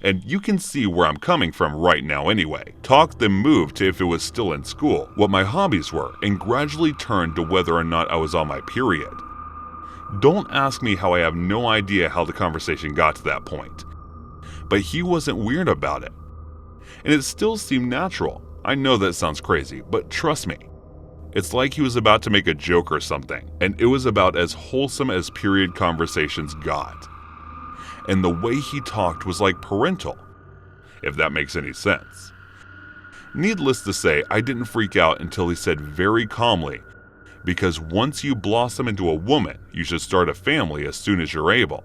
And you can see where I'm coming from right now anyway. Talk then moved to if it was still in school, what my hobbies were, and gradually turned to whether or not I was on my period. Don't ask me how. I have no idea how the conversation got to that point. But he wasn't weird about it. And it still seemed natural. I know that sounds crazy, but trust me. It's like he was about to make a joke or something, and it was about as wholesome as period conversations got. And the way he talked was like parental, if that makes any sense. Needless to say, I didn't freak out until he said very calmly, because once you blossom into a woman, you should start a family as soon as you're able.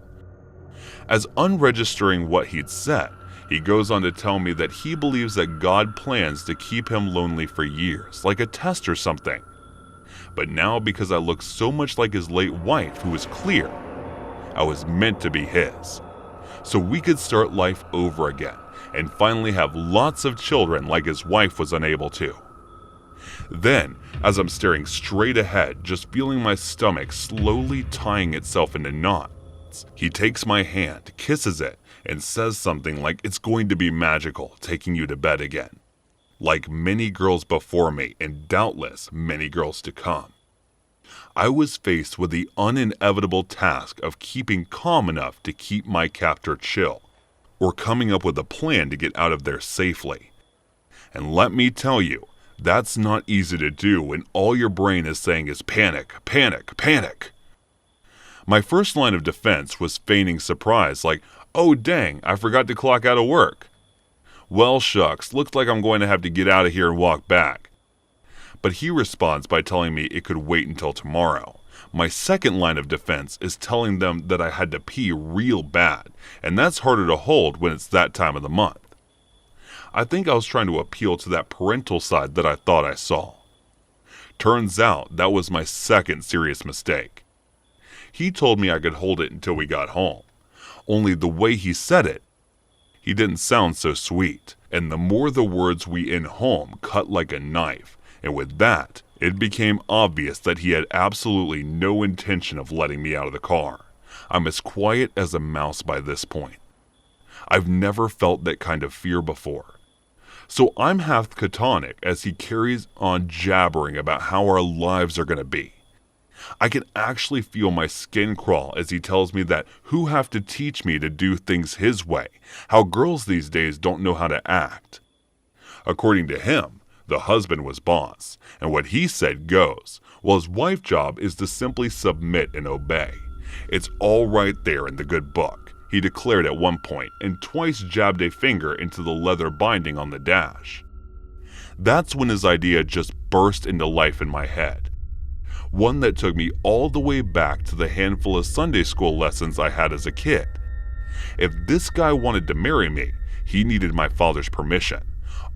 As unregistering what he'd said, he goes on to tell me that he believes that God plans to keep him lonely for years, like a test or something. But now, because I look so much like his late wife, who was clear, I was meant to be his. So we could start life over again and finally have lots of children like his wife was unable to. Then, as I'm staring straight ahead, just feeling my stomach slowly tying itself into knots, he takes my hand, kisses it, and says something like it's going to be magical, taking you to bed again. Like many girls before me, and doubtless many girls to come. I was faced with the inevitable task of keeping calm enough to keep my captor chill, or coming up with a plan to get out of there safely. And let me tell you, that's not easy to do when all your brain is saying is panic, panic, panic. My first line of defense was feigning surprise, like, oh dang, I forgot to clock out of work. Well shucks, looks like I'm going to have to get out of here and walk back. But he responds by telling me it could wait until tomorrow. My second line of defense is telling them that I had to pee real bad, and that's harder to hold when it's that time of the month. I think I was trying to appeal to that parental side that I thought I saw. Turns out that was my second serious mistake. He told me I could hold it until we got home. Only the way he said it, he didn't sound so sweet, and the more the words "we in home" cut like a knife, and with that, it became obvious that he had absolutely no intention of letting me out of the car. I'm as quiet as a mouse by this point. I've never felt that kind of fear before. So I'm half catatonic as he carries on jabbering about how our lives are going to be. I can actually feel my skin crawl as he tells me that who have to teach me to do things his way, how girls these days don't know how to act. According to him, the husband was boss, and what he said goes, while his wife's job is to simply submit and obey. It's all right there in the good book, he declared at one point, and twice jabbed a finger into the leather binding on the dash. That's when his idea just burst into life in my head. One that took me all the way back to the handful of Sunday school lessons I had as a kid. If this guy wanted to marry me, he needed my father's permission.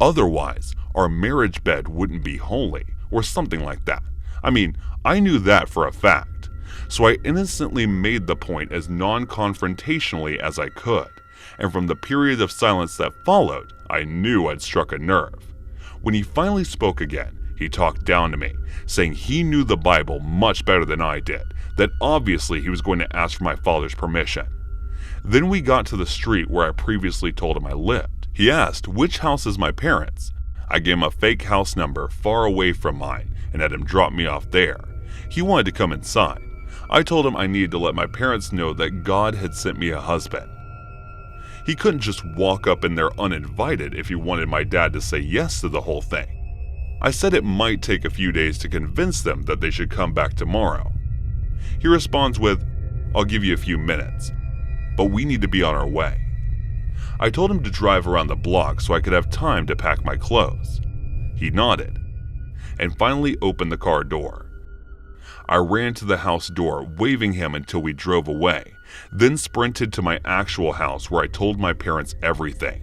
Otherwise, our marriage bed wouldn't be holy, or something like that. I mean, I knew that for a fact. So I innocently made the point as non-confrontationally as I could, and from the period of silence that followed, I knew I'd struck a nerve. When he finally spoke again, he talked down to me, saying he knew the Bible much better than I did, that obviously he was going to ask for my father's permission. Then we got to the street where I previously told him I lived. He asked which house is my parents'. I gave him a fake house number far away from mine and had him drop me off there. He wanted to come inside. I told him I needed to let my parents know that God had sent me a husband. He couldn't just walk up in there uninvited if he wanted my dad to say yes to the whole thing. I said it might take a few days to convince them that they should come back tomorrow. He responds with, I'll give you a few minutes, but we need to be on our way. I told him to drive around the block so I could have time to pack my clothes. He nodded, and finally opened the car door. I ran to the house door, waving him until we drove away, then sprinted to my actual house where I told my parents everything.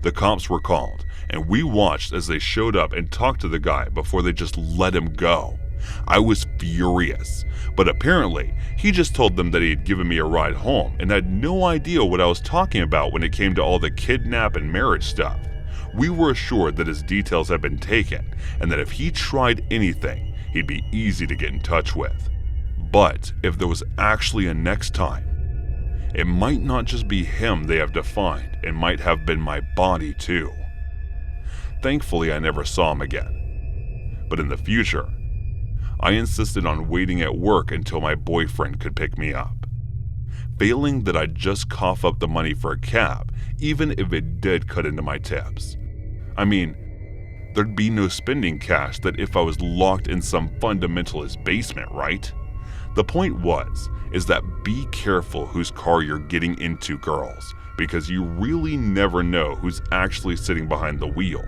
The cops were called, and we watched as they showed up and talked to the guy before they just let him go. I was furious, but apparently he just told them that he had given me a ride home and had no idea what I was talking about when it came to all the kidnap and marriage stuff. We were assured that his details had been taken and that if he tried anything, he'd be easy to get in touch with. But if there was actually a next time, it might not just be him they have defined, it might have been my body too. Thankfully, I never saw him again. But in the future, I insisted on waiting at work until my boyfriend could pick me up. Failing that, I'd just cough up the money for a cab, even if it did cut into my tips. I mean, there'd be no spending cash that if I was locked in some fundamentalist basement, right? The point is that be careful whose car you're getting into, girls, because you really never know who's actually sitting behind the wheel.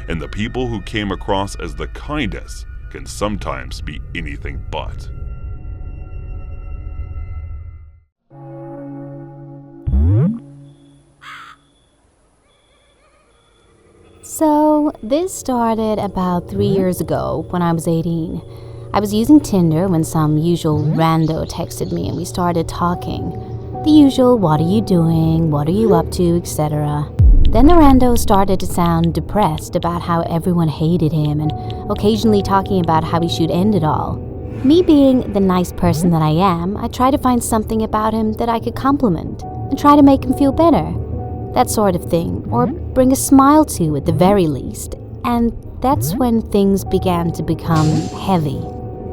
And the people who came across as the kindest can sometimes be anything but. So, this started about 3 years ago when I was 18. I was using Tinder when some usual rando texted me and we started talking. The usual, what are you doing, what are you up to, etc. Then the rando started to sound depressed about how everyone hated him and occasionally talking about how he should end it all. Me being the nice person that I am, I tried to find something about him that I could compliment and try to make him feel better. That sort of thing, or bring a smile to at the very least. And that's when things began to become heavy.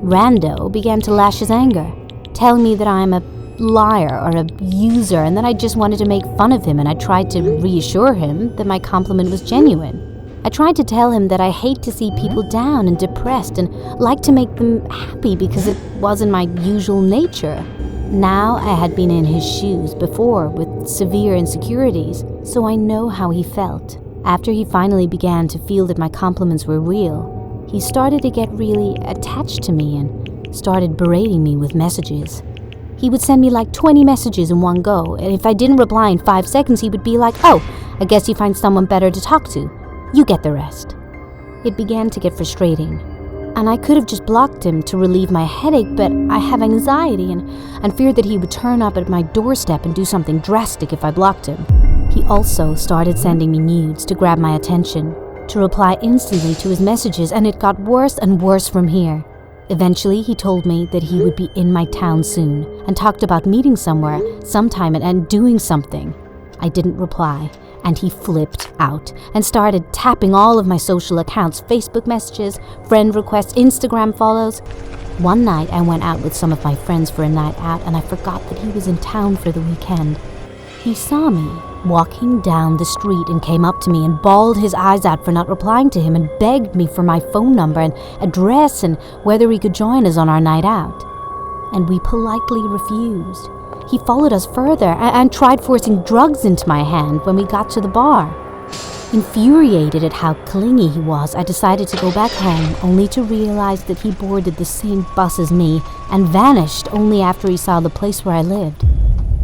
Rando began to lash his anger, telling me that I'm a liar or a user and that I just wanted to make fun of him, and I tried to reassure him that my compliment was genuine. I tried to tell him that I hate to see people down and depressed and like to make them happy because it wasn't my usual nature. Now I had been in his shoes before with severe insecurities, so I know how he felt. After he finally began to feel that my compliments were real, he started to get really attached to me and started berating me with messages. He would send me like 20 messages in one go, and if I didn't reply in 5 seconds, he would be like, "Oh, I guess you find someone better to talk to. You get the rest." It began to get frustrating, and I could have just blocked him to relieve my headache, but I have anxiety and feared that he would turn up at my doorstep and do something drastic if I blocked him. He also started sending me nudes to grab my attention, to reply instantly to his messages, and it got worse and worse from here. Eventually, he told me that he would be in my town soon and talked about meeting somewhere, sometime, and doing something. I didn't reply, and he flipped out and started tapping all of my social accounts, Facebook messages, friend requests, Instagram follows. One night, I went out with some of my friends for a night out, and I forgot that he was in town for the weekend. He saw me walking down the street and came up to me and bawled his eyes out for not replying to him and begged me for my phone number and address and whether he could join us on our night out. And we politely refused. He followed us further and tried forcing drugs into my hand when we got to the bar. Infuriated at how clingy he was, I decided to go back home, only to realize that he boarded the same bus as me and vanished only after he saw the place where I lived.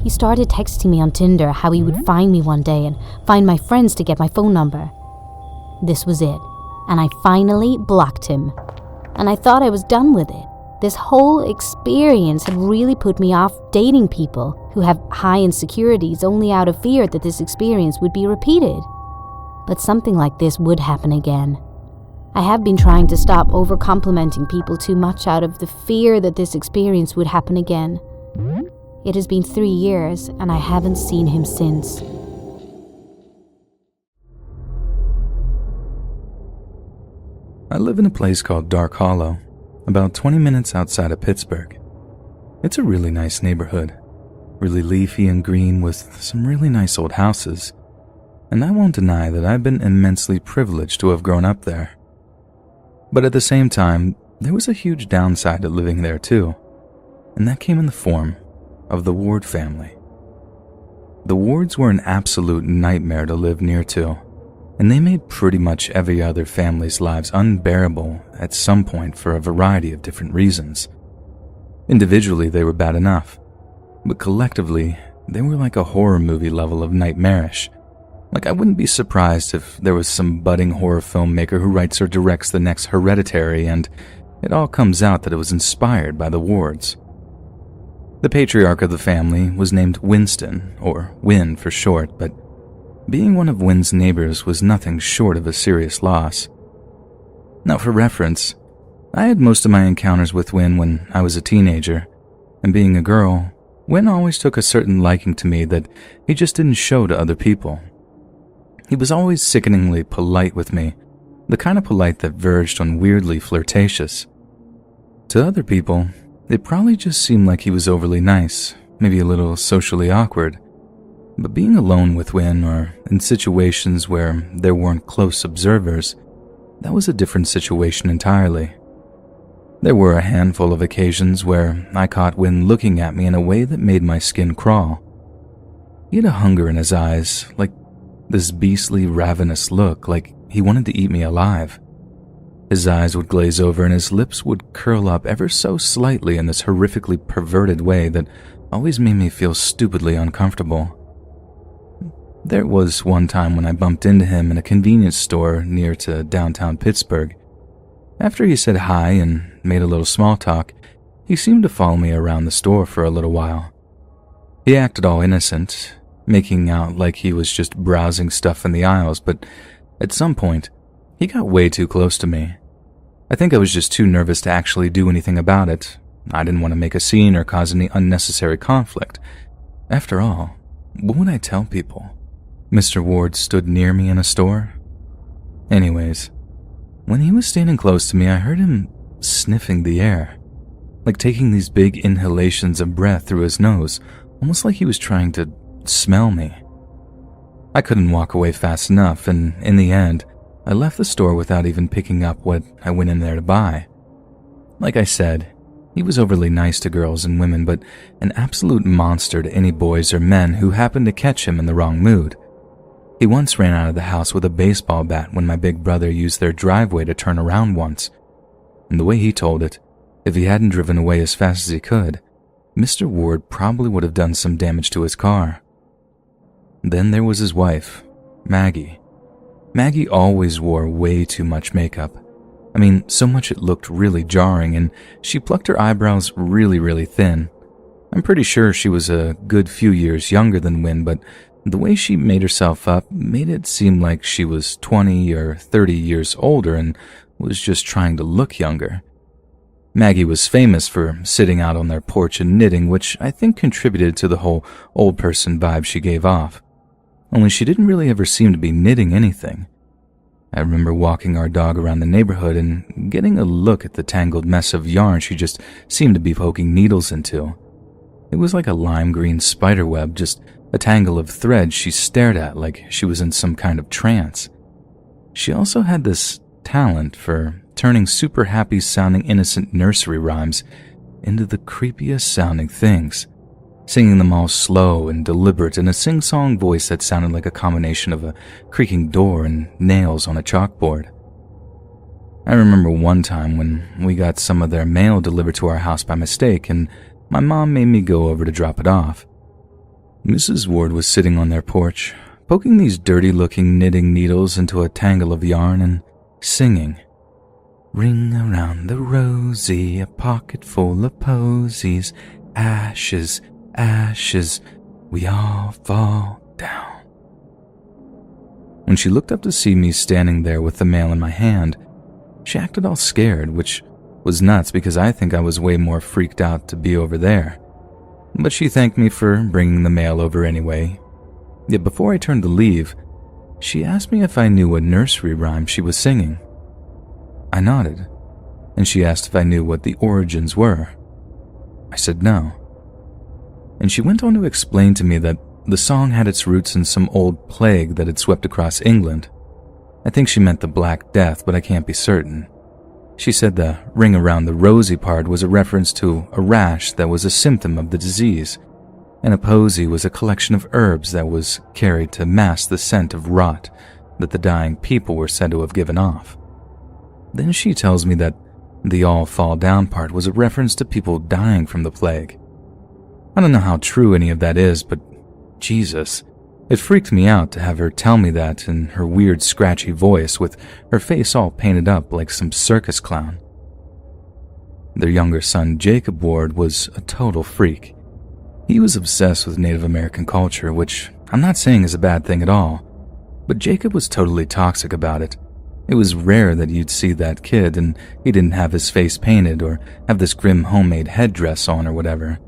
He started texting me on Tinder how he would find me one day and find my friends to get my phone number. This was it, and I finally blocked him. And I thought I was done with it. This whole experience had really put me off dating people who have high insecurities only out of fear that this experience would be repeated. But something like this would happen again. I have been trying to stop over-complimenting people too much out of the fear that this experience would happen again. It has been 3 years, and I haven't seen him since. I live in a place called Dark Hollow, about 20 minutes outside of Pittsburgh. It's a really nice neighborhood, really leafy and green with some really nice old houses, and I won't deny that I've been immensely privileged to have grown up there. But at the same time, there was a huge downside to living there too, and that came in the form of the Ward family. The Wards were an absolute nightmare to live near to, and they made pretty much every other family's lives unbearable at some point for a variety of different reasons. Individually, they were bad enough, but collectively, they were like a horror movie level of nightmarish. Like, I wouldn't be surprised if there was some budding horror filmmaker who writes or directs the next Hereditary, and it all comes out that it was inspired by the Wards. The patriarch of the family was named Winston, or Win for short, but Being one of Wynn's neighbors was nothing short of a serious loss. Now, for reference, I had most of my encounters with Wynn when I was a teenager, and being a girl, Wynn always took a certain liking to me that he just didn't show to other people. He was always sickeningly polite with me, the kind of polite that verged on weirdly flirtatious. To other people, it probably just seemed like he was overly nice, maybe a little socially awkward. But being alone with Wynn or in situations where there weren't close observers, that was a different situation entirely. There were a handful of occasions where I caught Wynn looking at me in a way that made my skin crawl. He had a hunger in his eyes, like this beastly, ravenous look, like he wanted to eat me alive. His eyes would glaze over and his lips would curl up ever so slightly in this horrifically perverted way that always made me feel stupidly uncomfortable. There was one time when I bumped into him in a convenience store near to downtown Pittsburgh. After he said hi and made a little small talk, he seemed to follow me around the store for a little while. He acted all innocent, making out like he was just browsing stuff in the aisles, but at some point, he got way too close to me. I think I was just too nervous to actually do anything about it. I didn't want to make a scene or cause any unnecessary conflict. After all, what would I tell people? Mr. Ward stood near me in a store? Anyways, when he was standing close to me, I heard him sniffing the air, like taking these big inhalations of breath through his nose, almost like he was trying to smell me. I couldn't walk away fast enough, and in the end, I left the store without even picking up what I went in there to buy. Like I said, he was overly nice to girls and women, but an absolute monster to any boys or men who happened to catch him in the wrong mood. He once ran out of the house with a baseball bat when my big brother used their driveway to turn around once. And the way he told it, if he hadn't driven away as fast as he could, Mr. Ward probably would have done some damage to his car. Then there was his wife, Maggie. Maggie always wore way too much makeup. I mean, so much it looked really jarring, and she plucked her eyebrows really thin. I'm pretty sure she was a good few years younger than Wynn, but the way she made herself up made it seem like she was 20 or 30 years older and was just trying to look younger. Maggie was famous for sitting out on their porch and knitting, which I think contributed to the whole old person vibe she gave off. Only she didn't really ever seem to be knitting anything. I remember walking our dog around the neighborhood and getting a look at the tangled mess of yarn she just seemed to be poking needles into. It was like a lime green spider web, just a tangle of thread she stared at like she was in some kind of trance. She also had this talent for turning super happy sounding innocent nursery rhymes into the creepiest sounding things, singing them all slow and deliberate in a sing-song voice that sounded like a combination of a creaking door and nails on a chalkboard. I remember one time when we got some of their mail delivered to our house by mistake, and my mom made me go over to drop it off. Mrs. Ward was sitting on their porch, poking these dirty-looking knitting needles into a tangle of yarn and singing, "Ring around the rosy, a pocket full of posies, ashes, ashes, we all fall down." When she looked up to see me standing there with the mail in my hand, she acted all scared, which was nuts because I think I was way more freaked out to be over there. But she thanked me for bringing the mail over anyway. Yet before I turned to leave, she asked me if I knew what nursery rhyme she was singing. I nodded, and she asked if I knew what the origins were. I said no. And she went on to explain to me that the song had its roots in some old plague that had swept across England. I think she meant the Black Death, but I can't be certain. She said the ring around the rosy part was a reference to a rash that was a symptom of the disease, and a posy was a collection of herbs that was carried to mask the scent of rot that the dying people were said to have given off. Then she tells me that the all fall down part was a reference to people dying from the plague. I don't know how true any of that is, but Jesus, it freaked me out to have her tell me that in her weird scratchy voice with her face all painted up like some circus clown. Their younger son, Jacob Ward, was a total freak. He was obsessed with Native American culture, which I'm not saying is a bad thing at all. But Jacob was totally toxic about it. It was rare that you'd see that kid and he didn't have his face painted or have this grim homemade headdress on or whatever.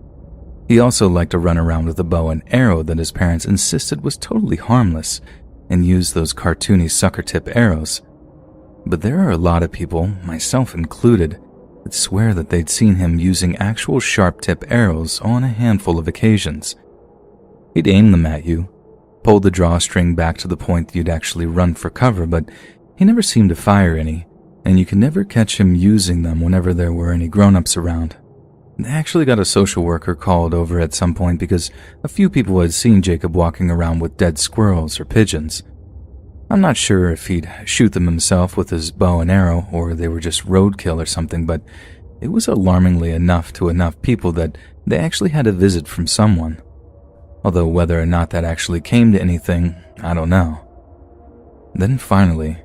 He also liked to run around with a bow and arrow that his parents insisted was totally harmless and use those cartoony sucker tip arrows. But there are a lot of people, myself included, that swear that they'd seen him using actual sharp tip arrows on a handful of occasions. He'd aim them at you, pull the drawstring back to the point that you'd actually run for cover, but he never seemed to fire any, and you could never catch him using them whenever there were any grown-ups around. They actually got a social worker called over at some point because a few people had seen Jacob walking around with dead squirrels or pigeons. I'm not sure if he'd shoot them himself with his bow and arrow or they were just roadkill or something, but it was alarmingly enough to enough people that they actually had a visit from someone. Although whether or not that actually came to anything, I don't know. Then finally,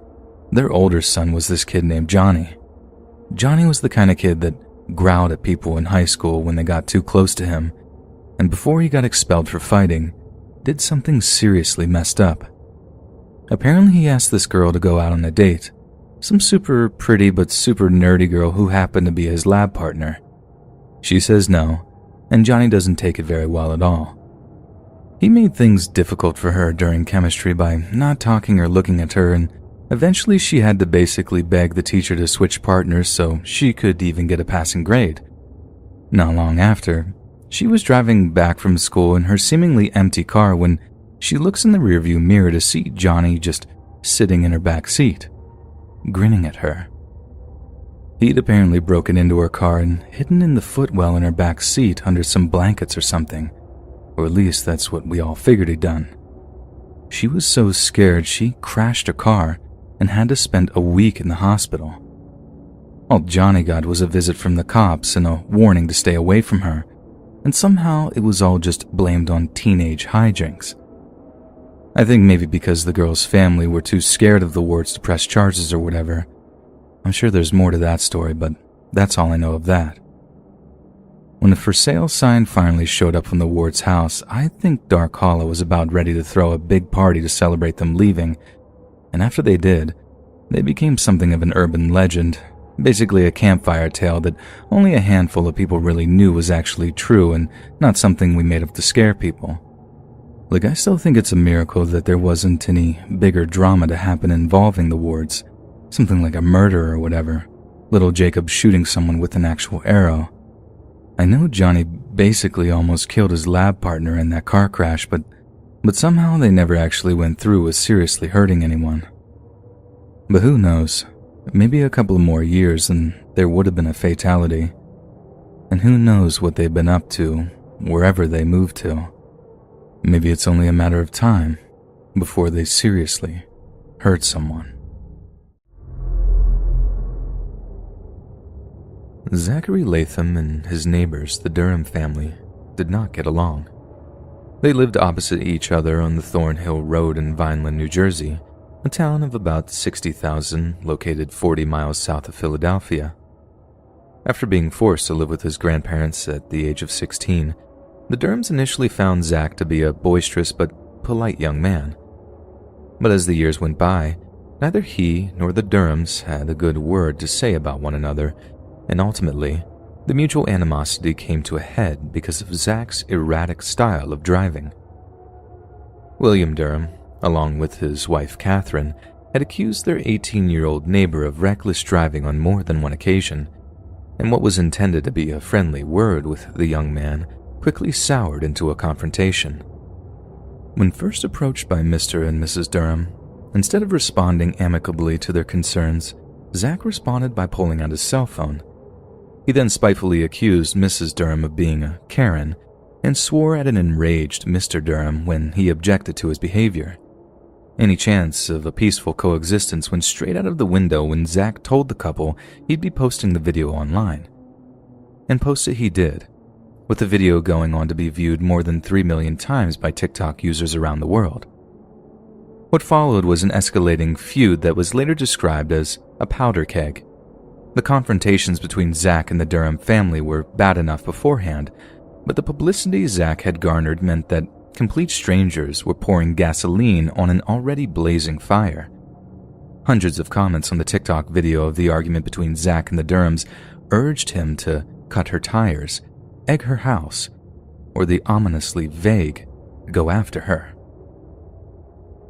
their older son was this kid named Johnny. Johnny was the kind of kid that growled at people in high school when they got too close to him, and before he got expelled for fighting, did something seriously messed up. Apparently he asked this girl to go out on a date, some super pretty but super nerdy girl who happened to be his lab partner. She says no, and Johnny doesn't take it very well at all. He made things difficult for her during chemistry by not talking or looking at her, and eventually she had to basically beg the teacher to switch partners so she could even get a passing grade. Not long after, she was driving back from school in her seemingly empty car when she looks in the rearview mirror to see Johnny just sitting in her back seat, grinning at her. He'd apparently broken into her car and hidden in the footwell in her back seat under some blankets or something, or at least that's what we all figured he'd done. She was so scared she crashed her car and had to spend a week in the hospital. All Johnny got was a visit from the cops and a warning to stay away from her, and somehow it was all just blamed on teenage hijinks. I think maybe because the girl's family were too scared of the wards to press charges or whatever. I'm sure there's more to that story, but that's all I know of that. When the for sale sign finally showed up from the ward's house, I think Dark Hollow was about ready to throw a big party to celebrate them leaving, and after they did, they became something of an urban legend, basically a campfire tale that only a handful of people really knew was actually true and not something we made up to scare people. Like, I still think it's a miracle that there wasn't any bigger drama to happen involving the wards, something like a murder or whatever, little Jacob shooting someone with an actual arrow. I know Johnny basically almost killed his lab partner in that car crash, but somehow they never actually went through with seriously hurting anyone. But who knows, maybe a couple of more years and there would have been a fatality. And who knows what they've been up to, wherever they moved to. Maybe it's only a matter of time before they seriously hurt someone. Zachary Latham and his neighbors, the Durham family, did not get along. They lived opposite each other on the Thornhill Road in Vineland, New Jersey, a town of about 60,000 located 40 miles south of Philadelphia. After being forced to live with his grandparents at the age of 16, the Durhams initially found Zach to be a boisterous but polite young man. But as the years went by, neither he nor the Durhams had a good word to say about one another, and ultimately, the mutual animosity came to a head because of Zach's erratic style of driving. William Durham, along with his wife Catherine, had accused their 18-year-old neighbor of reckless driving on more than one occasion, and what was intended to be a friendly word with the young man quickly soured into a confrontation. When first approached by Mr. and Mrs. Durham, instead of responding amicably to their concerns, Zach responded by pulling out his cell phone. He then spitefully accused Mrs. Durham of being a Karen and swore at an enraged Mr. Durham when he objected to his behavior. Any chance of a peaceful coexistence went straight out of the window when Zach told the couple he'd be posting the video online. And post it he did, with the video going on to be viewed more than 3 million times by TikTok users around the world. What followed was an escalating feud that was later described as a powder keg. The confrontations between Zach and the Durham family were bad enough beforehand, but the publicity Zach had garnered meant that complete strangers were pouring gasoline on an already blazing fire. Hundreds of comments on the TikTok video of the argument between Zach and the Durhams urged him to cut her tires, egg her house, or the ominously vague, go after her.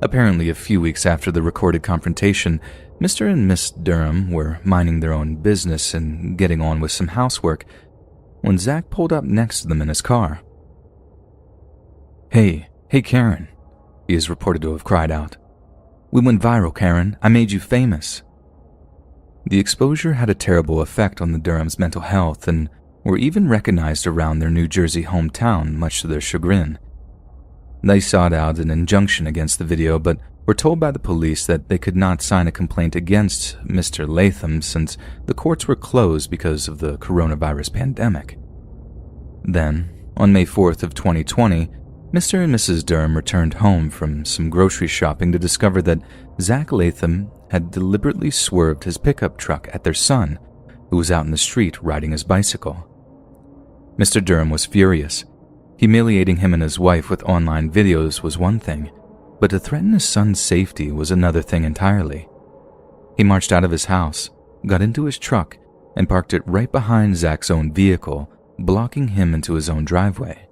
Apparently, a few weeks after the recorded confrontation, Mr. and Miss Durham were minding their own business and getting on with some housework when Zach pulled up next to them in his car. Hey Karen," he is reported to have cried out. "We went viral, Karen. I made you famous." The exposure had a terrible effect on the Durhams' mental health and were even recognized around their New Jersey hometown, much to their chagrin. They sought out an injunction against the video, but were told by the police that they could not sign a complaint against Mr. Latham since the courts were closed because of the coronavirus pandemic. Then, on May 4th of 2020, Mr. and Mrs. Durham returned home from some grocery shopping to discover that Zach Latham had deliberately swerved his pickup truck at their son, who was out in the street riding his bicycle. Mr. Durham was furious. Humiliating him and his wife with online videos was one thing, but to threaten his son's safety was another thing entirely. He marched out of his house, got into his truck, and parked it right behind Zach's own vehicle, blocking him into his own driveway.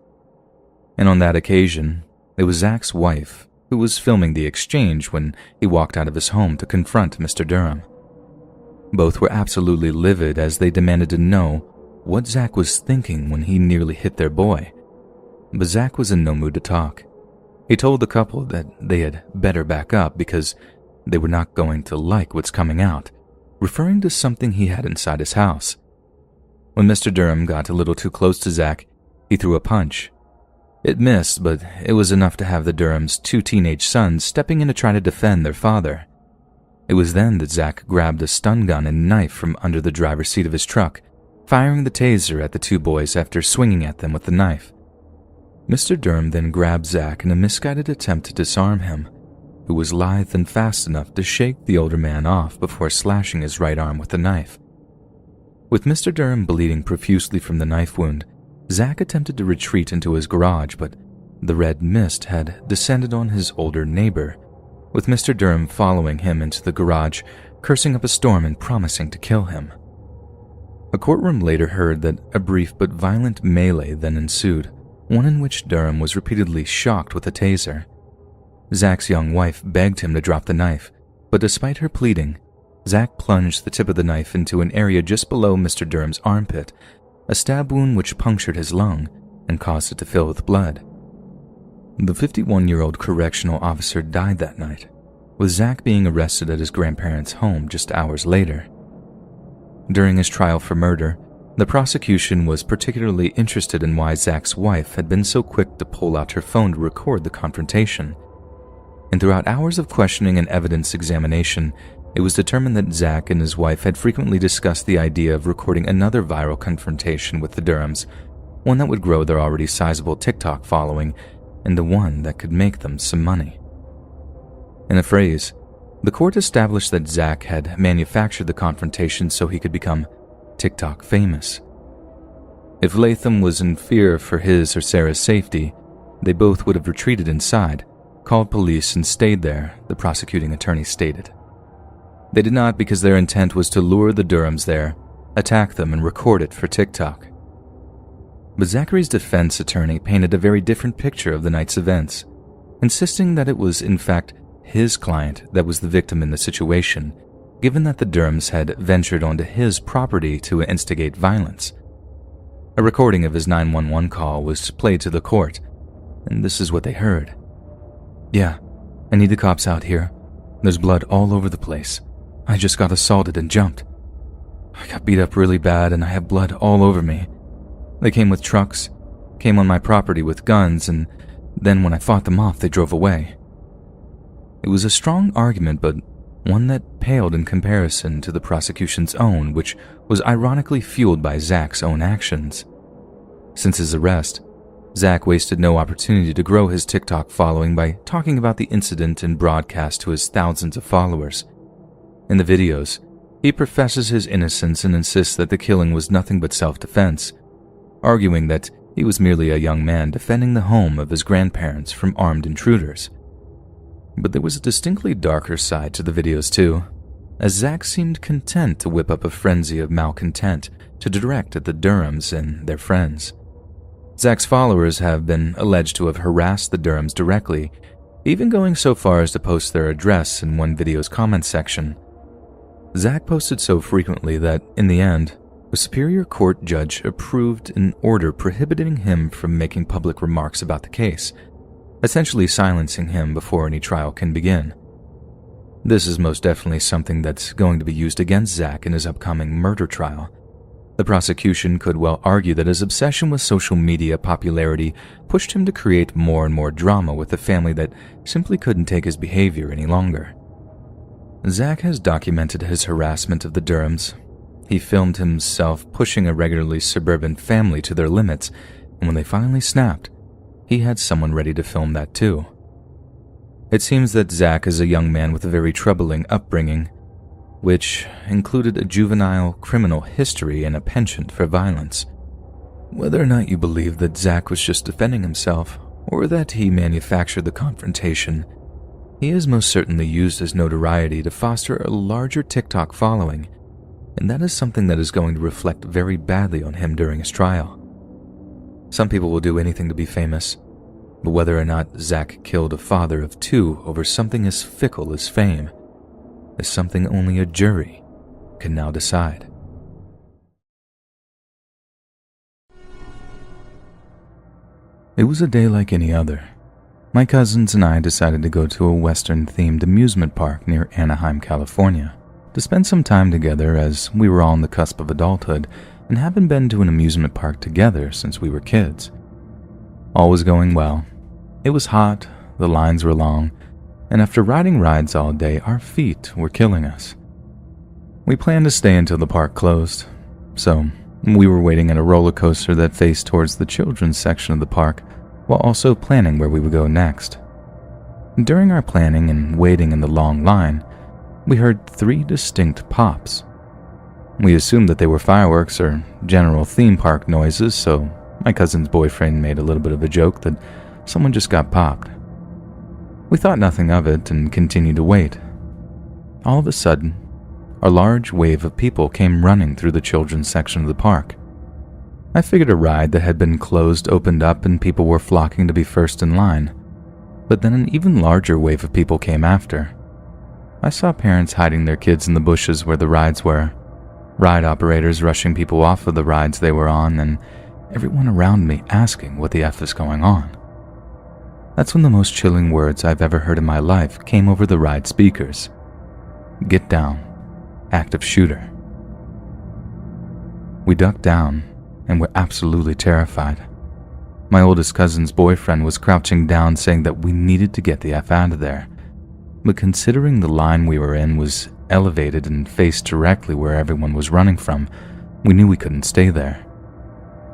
And on that occasion, it was Zach's wife who was filming the exchange when he walked out of his home to confront Mr. Durham. Both were absolutely livid as they demanded to know what Zach was thinking when he nearly hit their boy. But Zach was in no mood to talk. He told the couple that they had better back up because they were not going to like what's coming out, referring to something he had inside his house. When Mr. Durham got a little too close to Zach, he threw a punch. It missed, but it was enough to have the Durhams' two teenage sons stepping in to try to defend their father. It was then that Zach grabbed a stun gun and knife from under the driver's seat of his truck, firing the taser at the two boys after swinging at them with the knife. Mr. Durham then grabbed Zach in a misguided attempt to disarm him, who was lithe and fast enough to shake the older man off before slashing his right arm with the knife. With Mr. Durham bleeding profusely from the knife wound, Zach attempted to retreat into his garage, but the red mist had descended on his older neighbor, with Mr. Durham following him into the garage, cursing up a storm and promising to kill him. A courtroom later heard that a brief but violent melee then ensued, one in which Durham was repeatedly shocked with a taser. Zach's young wife begged him to drop the knife, but despite her pleading, Zach plunged the tip of the knife into an area just below Mr. Durham's armpit, a stab wound which punctured his lung and caused it to fill with blood. The 51-year-old correctional officer died that night, with Zach being arrested at his grandparents' home just hours later. During his trial for murder, the prosecution was particularly interested in why Zach's wife had been so quick to pull out her phone to record the confrontation. And throughout hours of questioning and evidence examination, it was determined that Zach and his wife had frequently discussed the idea of recording another viral confrontation with the Durhams, one that would grow their already sizable TikTok following, and the one that could make them some money. In a phrase, the court established that Zach had manufactured the confrontation so he could become TikTok famous. If Latham was in fear for his or Sarah's safety, they both would have retreated inside, called police, and stayed there, the prosecuting attorney stated. They did not because their intent was to lure the Durhams there, attack them, and record it for TikTok. But Zachary's defense attorney painted a very different picture of the night's events, insisting that it was in fact his client that was the victim in the situation, given that the Durhams had ventured onto his property to instigate violence. A recording of his 911 call was played to the court, and this is what they heard. "Yeah, I need the cops out here. There's blood all over the place. I just got assaulted and jumped. I got beat up really bad and I have blood all over me. They came with trucks, came on my property with guns, and then when I fought them off, they drove away." It was a strong argument, but one that paled in comparison to the prosecution's own, which was ironically fueled by Zach's own actions. Since his arrest, Zach wasted no opportunity to grow his TikTok following by talking about the incident in broadcast to his thousands of followers. In the videos, he professes his innocence and insists that the killing was nothing but self-defense, arguing that He was merely a young man defending the home of his grandparents from armed intruders. But there was a distinctly darker side to the videos too, as Zach seemed content to whip up a frenzy of malcontent to direct at the Durhams and their friends. Zach's followers have been alleged to have harassed the Durhams directly, even going so far as to post their address in one video's comment section. Zach posted so frequently that, in the end, a superior court judge approved an order prohibiting him from making public remarks about the case, essentially silencing him before any trial can begin. This is most definitely something that's going to be used against Zach in his upcoming murder trial. The prosecution could well argue that his obsession with social media popularity pushed him to create more and more drama with a family that simply couldn't take his behavior any longer. Zach has documented his harassment of the Durhams. He filmed himself pushing a regularly suburban family to their limits, and when they finally snapped, he had someone ready to film that too. It seems that Zach is a young man with a very troubling upbringing, which included a juvenile criminal history and a penchant for violence. Whether or not you believe that Zach was just defending himself, or that he manufactured the confrontation, he has most certainly used his notoriety to foster a larger TikTok following, and that is something that is going to reflect very badly on him during his trial. Some people will do anything to be famous, but whether or not Zach killed a father of two over something as fickle as fame is something only a jury can now decide. It was a day like any other. My cousins and I decided to go to a Western-themed amusement park near Anaheim, California, to spend some time together as we were all on the cusp of adulthood and haven't been to an amusement park together since we were kids. All was going well. It was hot, the lines were long, and after riding rides all day, our feet were killing us. We planned to stay until the park closed, so we were waiting at a roller coaster that faced towards the children's section of the park, while also planning where we would go next. During our planning and waiting in the long line, we heard 3 distinct pops. We assumed that they were fireworks or general theme park noises, so my cousin's boyfriend made a little bit of a joke that someone just got popped. We thought nothing of it and continued to wait. All of a sudden, a large wave of people came running through the children's section of the park. I figured a ride that had been closed opened up and people were flocking to be first in line, but then an even larger wave of people came after. I saw parents hiding their kids in the bushes where the rides were, ride operators rushing people off of the rides they were on, and everyone around me asking what the F is going on. That's when the most chilling words I've ever heard in my life came over the ride speakers. Get down. Active shooter. We ducked down and were absolutely terrified. My oldest cousin's boyfriend was crouching down saying that we needed to get the F out of there. But considering the line we were in was elevated and faced directly where everyone was running from, we knew we couldn't stay there.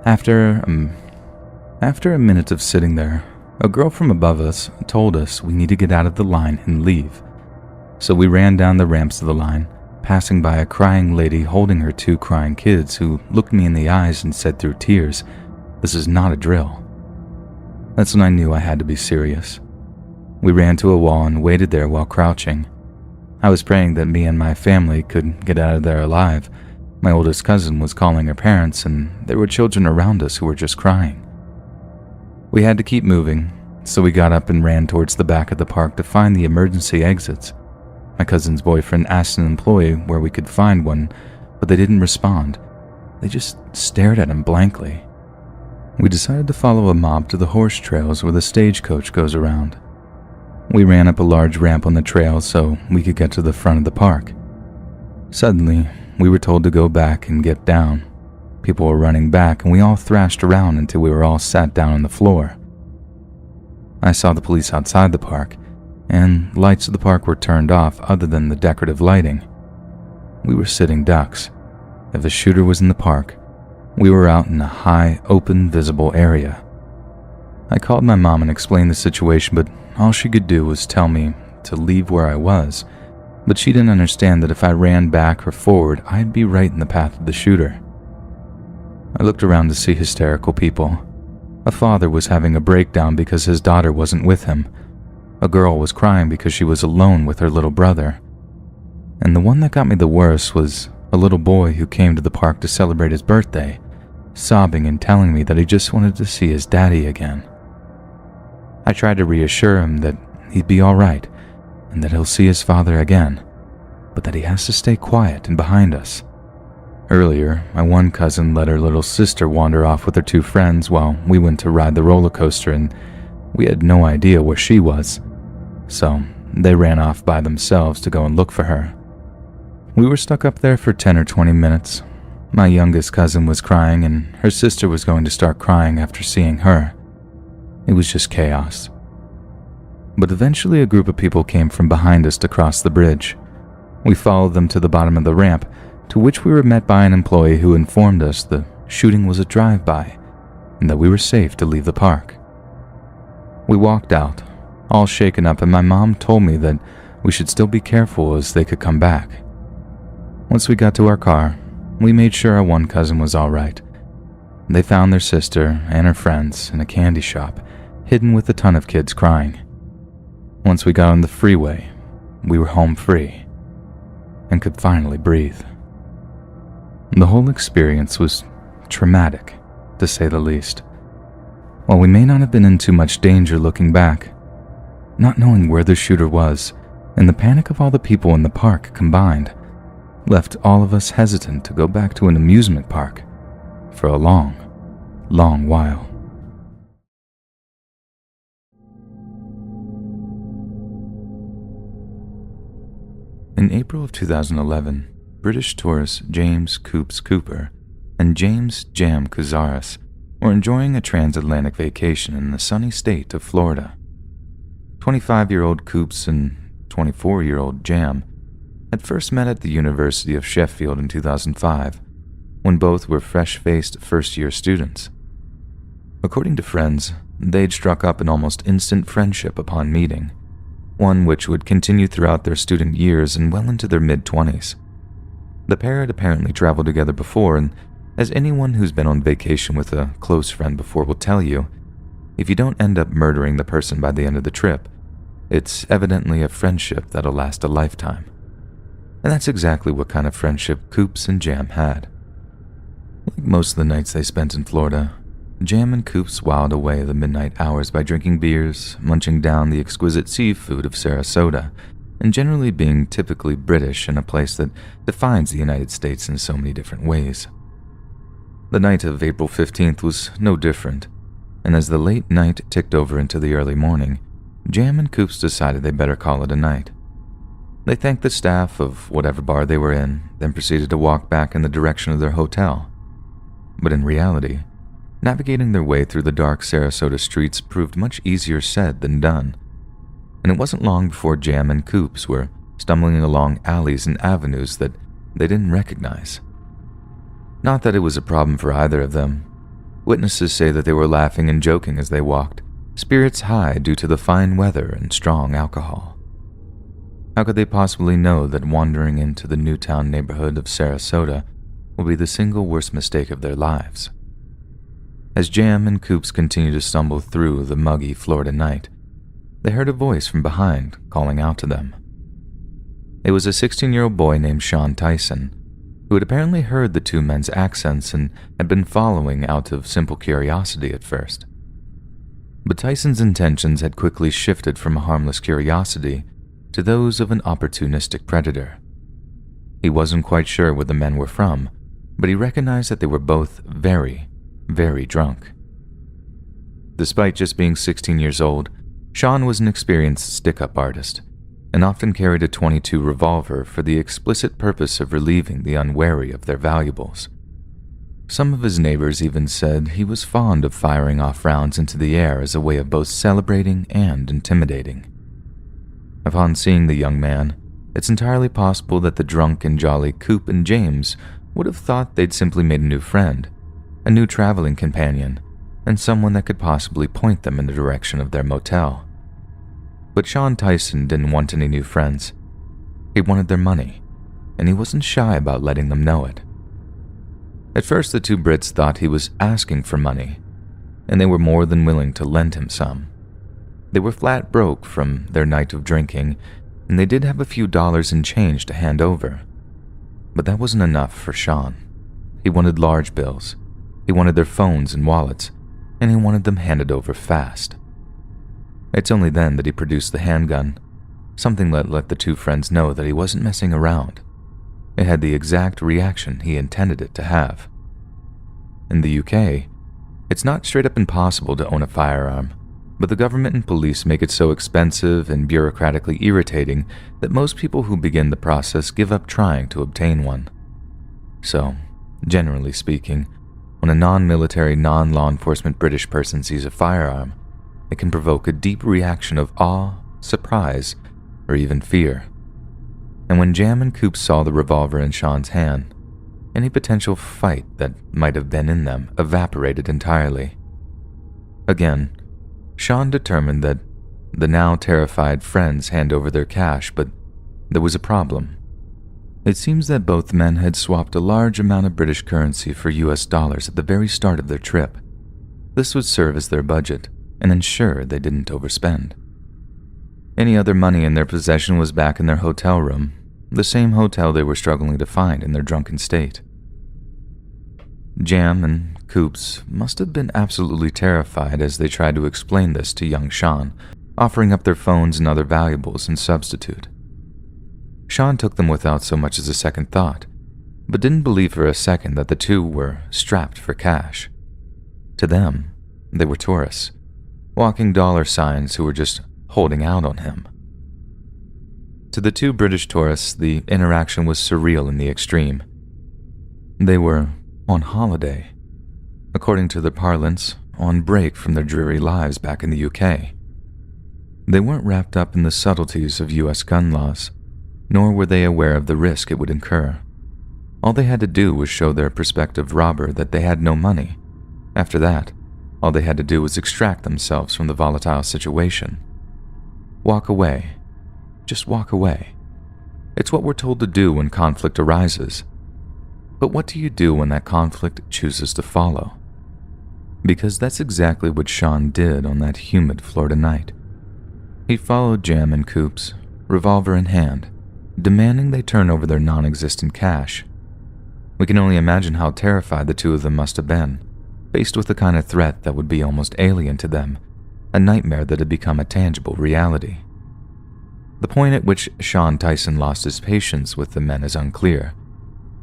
After a minute of sitting there, a girl from above us told us we need to get out of the line and leave. So we ran down the ramps of the line, passing by a crying lady holding her 2 crying kids who looked me in the eyes and said through tears, "This is not a drill." That's when I knew I had to be serious. We ran to a wall and waited there while crouching. I was praying that me and my family could get out of there alive. My oldest cousin was calling her parents, and there were children around us who were just crying. We had to keep moving, so we got up and ran towards the back of the park to find the emergency exits. My cousin's boyfriend asked an employee where we could find one, but they didn't respond. They just stared at him blankly. We decided to follow a mob to the horse trails where the stagecoach goes around. We ran up a large ramp on the trail so we could get to the front of the park. Suddenly, we were told to go back and get down. People were running back and we all thrashed around until we were all sat down on the floor. I saw the police outside the park, and lights of the park were turned off other than the decorative lighting. We were sitting ducks. If the shooter was in the park, we were out in a high, open, visible area. I called my mom and explained the situation, but all she could do was tell me to leave where I was, but she didn't understand that if I ran back or forward, I'd be right in the path of the shooter. I looked around to see hysterical people, A father was having a breakdown because his daughter wasn't with him. A girl was crying because she was alone with her little brother. And the one that got me the worst was a little boy who came to the park to celebrate his birthday, sobbing and telling me that he just wanted to see his daddy again. I tried to reassure him that he'd be all right and that he'll see his father again, but that he has to stay quiet and behind us. Earlier, my one cousin let her little sister wander off with her two friends while we went to ride the roller coaster, and we had no idea where she was, so they ran off by themselves to go and look for her. We were stuck up there for 10 or 20 minutes. My youngest cousin was crying, and her sister was going to start crying after seeing her. It was just chaos. But eventually a group of people came from behind us to cross the bridge. We followed them to the bottom of the ramp, to which we were met by an employee who informed us the shooting was a drive-by and that we were safe to leave the park. We walked out, all shaken up, and my mom told me that we should still be careful as they could come back. Once we got to our car, we made sure our one cousin was all right. They found their sister and her friends in a candy shop, hidden with a ton of kids crying. Once we got on the freeway, we were home free and could finally breathe. The whole experience was traumatic, to say the least. While we may not have been in too much danger looking back, not knowing where the shooter was and the panic of all the people in the park combined left all of us hesitant to go back to an amusement park for a long, long while. In April of 2011, British tourists James Coops Cooper and James Jam Couzaris were enjoying a transatlantic vacation in the sunny state of Florida. 25-year-old Coops and 24-year-old Jam had first met at the University of Sheffield in 2005, when both were fresh-faced first-year students. According to friends, they'd struck up an almost instant friendship upon meeting, one which would continue throughout their student years and well into their mid-20s. The pair had apparently traveled together before, and as anyone who's been on vacation with a close friend before will tell you, if you don't end up murdering the person by the end of the trip, it's evidently a friendship that'll last a lifetime. And that's exactly what kind of friendship Coops and Jam had. Like most of the nights they spent in Florida, Jam and Coops whiled away the midnight hours by drinking beers, munching down the exquisite seafood of Sarasota, and generally being typically British in a place that defines the United States in so many different ways. The night of April 15th was no different, and as the late night ticked over into the early morning, Jam and Coops decided they better call it a night. They thanked the staff of whatever bar they were in, then proceeded to walk back in the direction of their hotel. But in reality, navigating their way through the dark Sarasota streets proved much easier said than done, and it wasn't long before Jam and Coops were stumbling along alleys and avenues that they didn't recognize. Not that it was a problem for either of them. Witnesses say that they were laughing and joking as they walked, spirits high due to the fine weather and strong alcohol. How could they possibly know that wandering into the Newtown neighborhood of Sarasota will be the single worst mistake of their lives? As Jam and Coops continued to stumble through the muggy Florida night, they heard a voice from behind calling out to them. It was a 16-year-old boy named Sean Tyson, who had apparently heard the two men's accents and had been following out of simple curiosity at first. But Tyson's intentions had quickly shifted from a harmless curiosity to those of an opportunistic predator. He wasn't quite sure where the men were from, but he recognized that they were both very, very drunk. Despite just being 16 years old, Sean was an experienced stick-up artist and often carried a .22 revolver for the explicit purpose of relieving the unwary of their valuables. Some of his neighbors even said he was fond of firing off rounds into the air as a way of both celebrating and intimidating. Upon seeing the young man, it's entirely possible that the drunk and jolly Coop and James would have thought they'd simply made a new friend, a new traveling companion, and someone that could possibly point them in the direction of their motel. But Sean Tyson didn't want any new friends. He wanted their money, and he wasn't shy about letting them know it. At first, the two Brits thought he was asking for money, and they were more than willing to lend him some. They were flat broke from their night of drinking, and they did have a few dollars in change to hand over. But that wasn't enough for Sean. He wanted large bills. He wanted their phones and wallets, and he wanted them handed over fast. It's only then that he produced the handgun, something that let the two friends know that he wasn't messing around. It had the exact reaction he intended it to have. In the UK, it's not straight up impossible to own a firearm, but the government and police make it so expensive and bureaucratically irritating that most people who begin the process give up trying to obtain one. So, generally speaking, when a non-military, non-law enforcement British person sees a firearm, it can provoke a deep reaction of awe, surprise, or even fear. And when Jam and Coop saw the revolver in Sean's hand, any potential fight that might have been in them evaporated entirely. Again, Sean determined that the now terrified friends hand over their cash, but there was a problem. It seems that both men had swapped a large amount of British currency for US dollars at the very start of their trip. This would serve as their budget and ensure they didn't overspend. Any other money in their possession was back in their hotel room, the same hotel they were struggling to find in their drunken state. Jam and Coops must have been absolutely terrified as they tried to explain this to young Sean, offering up their phones and other valuables in substitute. Sean took them without so much as a second thought, but didn't believe for a second that the two were strapped for cash. To them, they were tourists, walking dollar signs who were just holding out on him. To the two British tourists, the interaction was surreal in the extreme. They were on holiday, according to their parlance, on break from their dreary lives back in the UK. They weren't wrapped up in the subtleties of US gun laws, nor were they aware of the risk it would incur. All they had to do was show their prospective robber that they had no money. After that, all they had to do was extract themselves from the volatile situation. Walk away. Just walk away. It's what we're told to do when conflict arises. But what do you do when that conflict chooses to follow? Because that's exactly what Sean did on that humid Florida night. He followed Jam and Coops, revolver in hand, demanding they turn over their non-existent cash. We can only imagine how terrified the two of them must have been, faced with the kind of threat that would be almost alien to them, a nightmare that had become a tangible reality. The point at which Sean Tyson lost his patience with the men is unclear,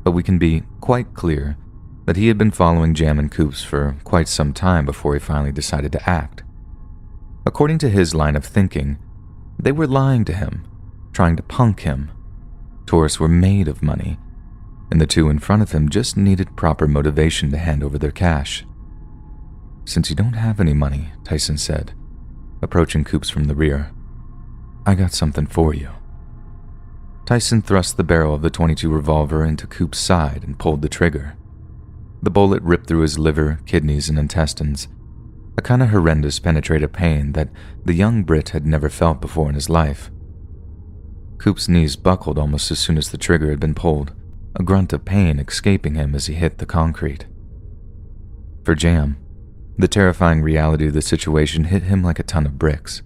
but we can be quite clear that he had been following Jam and Coops for quite some time before he finally decided to act. According to his line of thinking, they were lying to him, trying to punk him. Tourists were made of money, and the two in front of him just needed proper motivation to hand over their cash. "Since you don't have any money," Tyson said, approaching Coops from the rear, "I got something for you." Tyson thrust the barrel of the .22 revolver into Coop's side and pulled the trigger. The bullet ripped through his liver, kidneys, and intestines, a kind of horrendous penetrative pain that the young Brit had never felt before in his life. Coop's knees buckled almost as soon as the trigger had been pulled, a grunt of pain escaping him as he hit the concrete. For Jam, the terrifying reality of the situation hit him like a ton of bricks.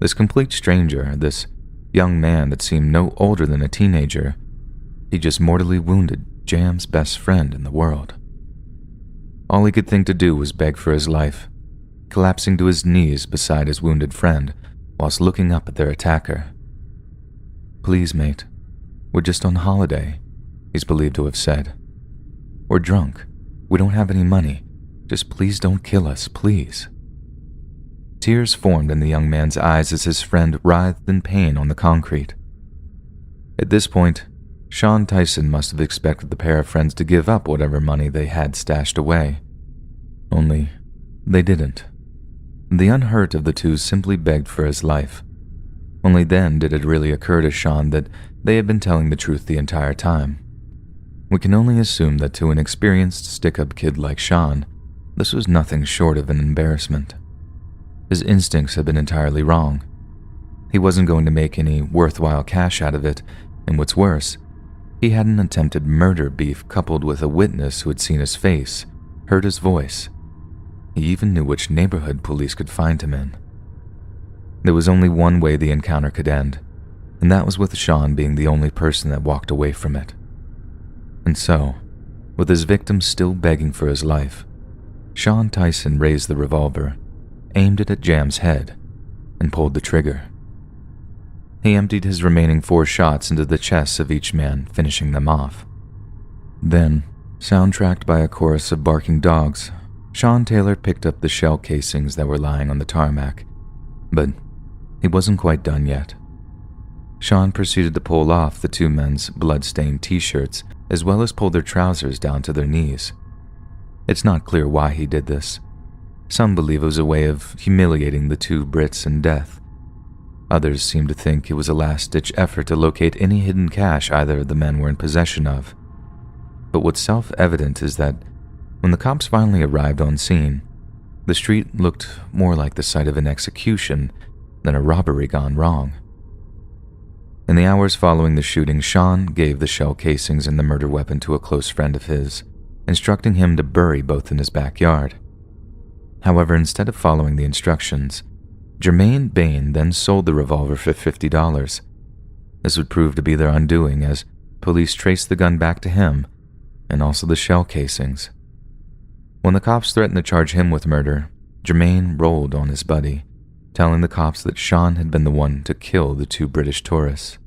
This complete stranger, this young man that seemed no older than a teenager, he just mortally wounded Jam's best friend in the world. All he could think to do was beg for his life, collapsing to his knees beside his wounded friend whilst looking up at their attacker. "Please, mate, we're just on holiday," he's believed to have said. "We're drunk. We don't have any money. Just please don't kill us, please." Tears formed in the young man's eyes as his friend writhed in pain on the concrete. At this point, Sean Tyson must have expected the pair of friends to give up whatever money they had stashed away. Only, they didn't. The unhurt of the two simply begged for his life. Only then did it really occur to Sean that they had been telling the truth the entire time. We can only assume that to an experienced stick-up kid like Sean, this was nothing short of an embarrassment. His instincts had been entirely wrong. He wasn't going to make any worthwhile cash out of it, and what's worse, he had an attempted murder beef coupled with a witness who had seen his face, heard his voice. He even knew which neighborhood police could find him in. There was only one way the encounter could end, and that was with Sean being the only person that walked away from it. And so, with his victim still begging for his life, Sean Tyson raised the revolver, aimed it at Jam's head, and pulled the trigger. He emptied his remaining 4 shots into the chests of each man, finishing them off. Then, soundtracked by a chorus of barking dogs, Sean Taylor picked up the shell casings that were lying on the tarmac, but he wasn't quite done yet. Sean proceeded to pull off the 2 men's blood-stained t-shirts, as well as pull their trousers down to their knees. It's not clear why he did this. Some believe it was a way of humiliating the 2 Brits in death. Others seem to think it was a last-ditch effort to locate any hidden cash either of the men were in possession of. But what's self-evident is that when the cops finally arrived on scene, the street looked more like the site of an execution than a robbery gone wrong. In the hours following the shooting, Sean gave the shell casings and the murder weapon to a close friend of his, instructing him to bury both in his backyard. However, instead of following the instructions, Jermaine Bain then sold the revolver for $50. This would prove to be their undoing, as police traced the gun back to him, and also the shell casings. When the cops threatened to charge him with murder, Jermaine rolled on his buddy, telling the cops that Sean had been the one to kill the 2 British tourists.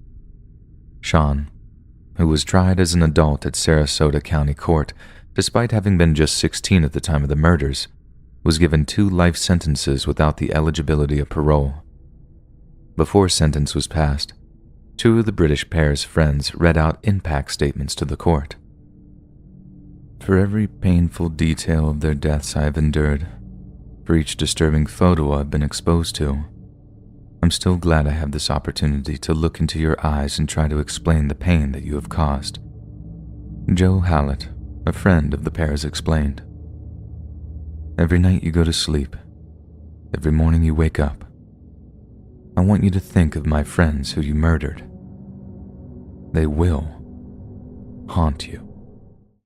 Sean, who was tried as an adult at Sarasota County Court, despite having been just 16 at the time of the murders, was given 2 life sentences without the eligibility of parole. Before sentence was passed, 2 of the British pair's friends read out impact statements to the court. For every painful detail of their deaths I have endured, for each disturbing photo I've been exposed to, I'm still glad I have this opportunity to look into your eyes and try to explain the pain that you have caused. Joe Hallett, a friend of the pair's, explained. Every night you go to sleep, every morning you wake up, I want you to think of my friends who you murdered. They will haunt you.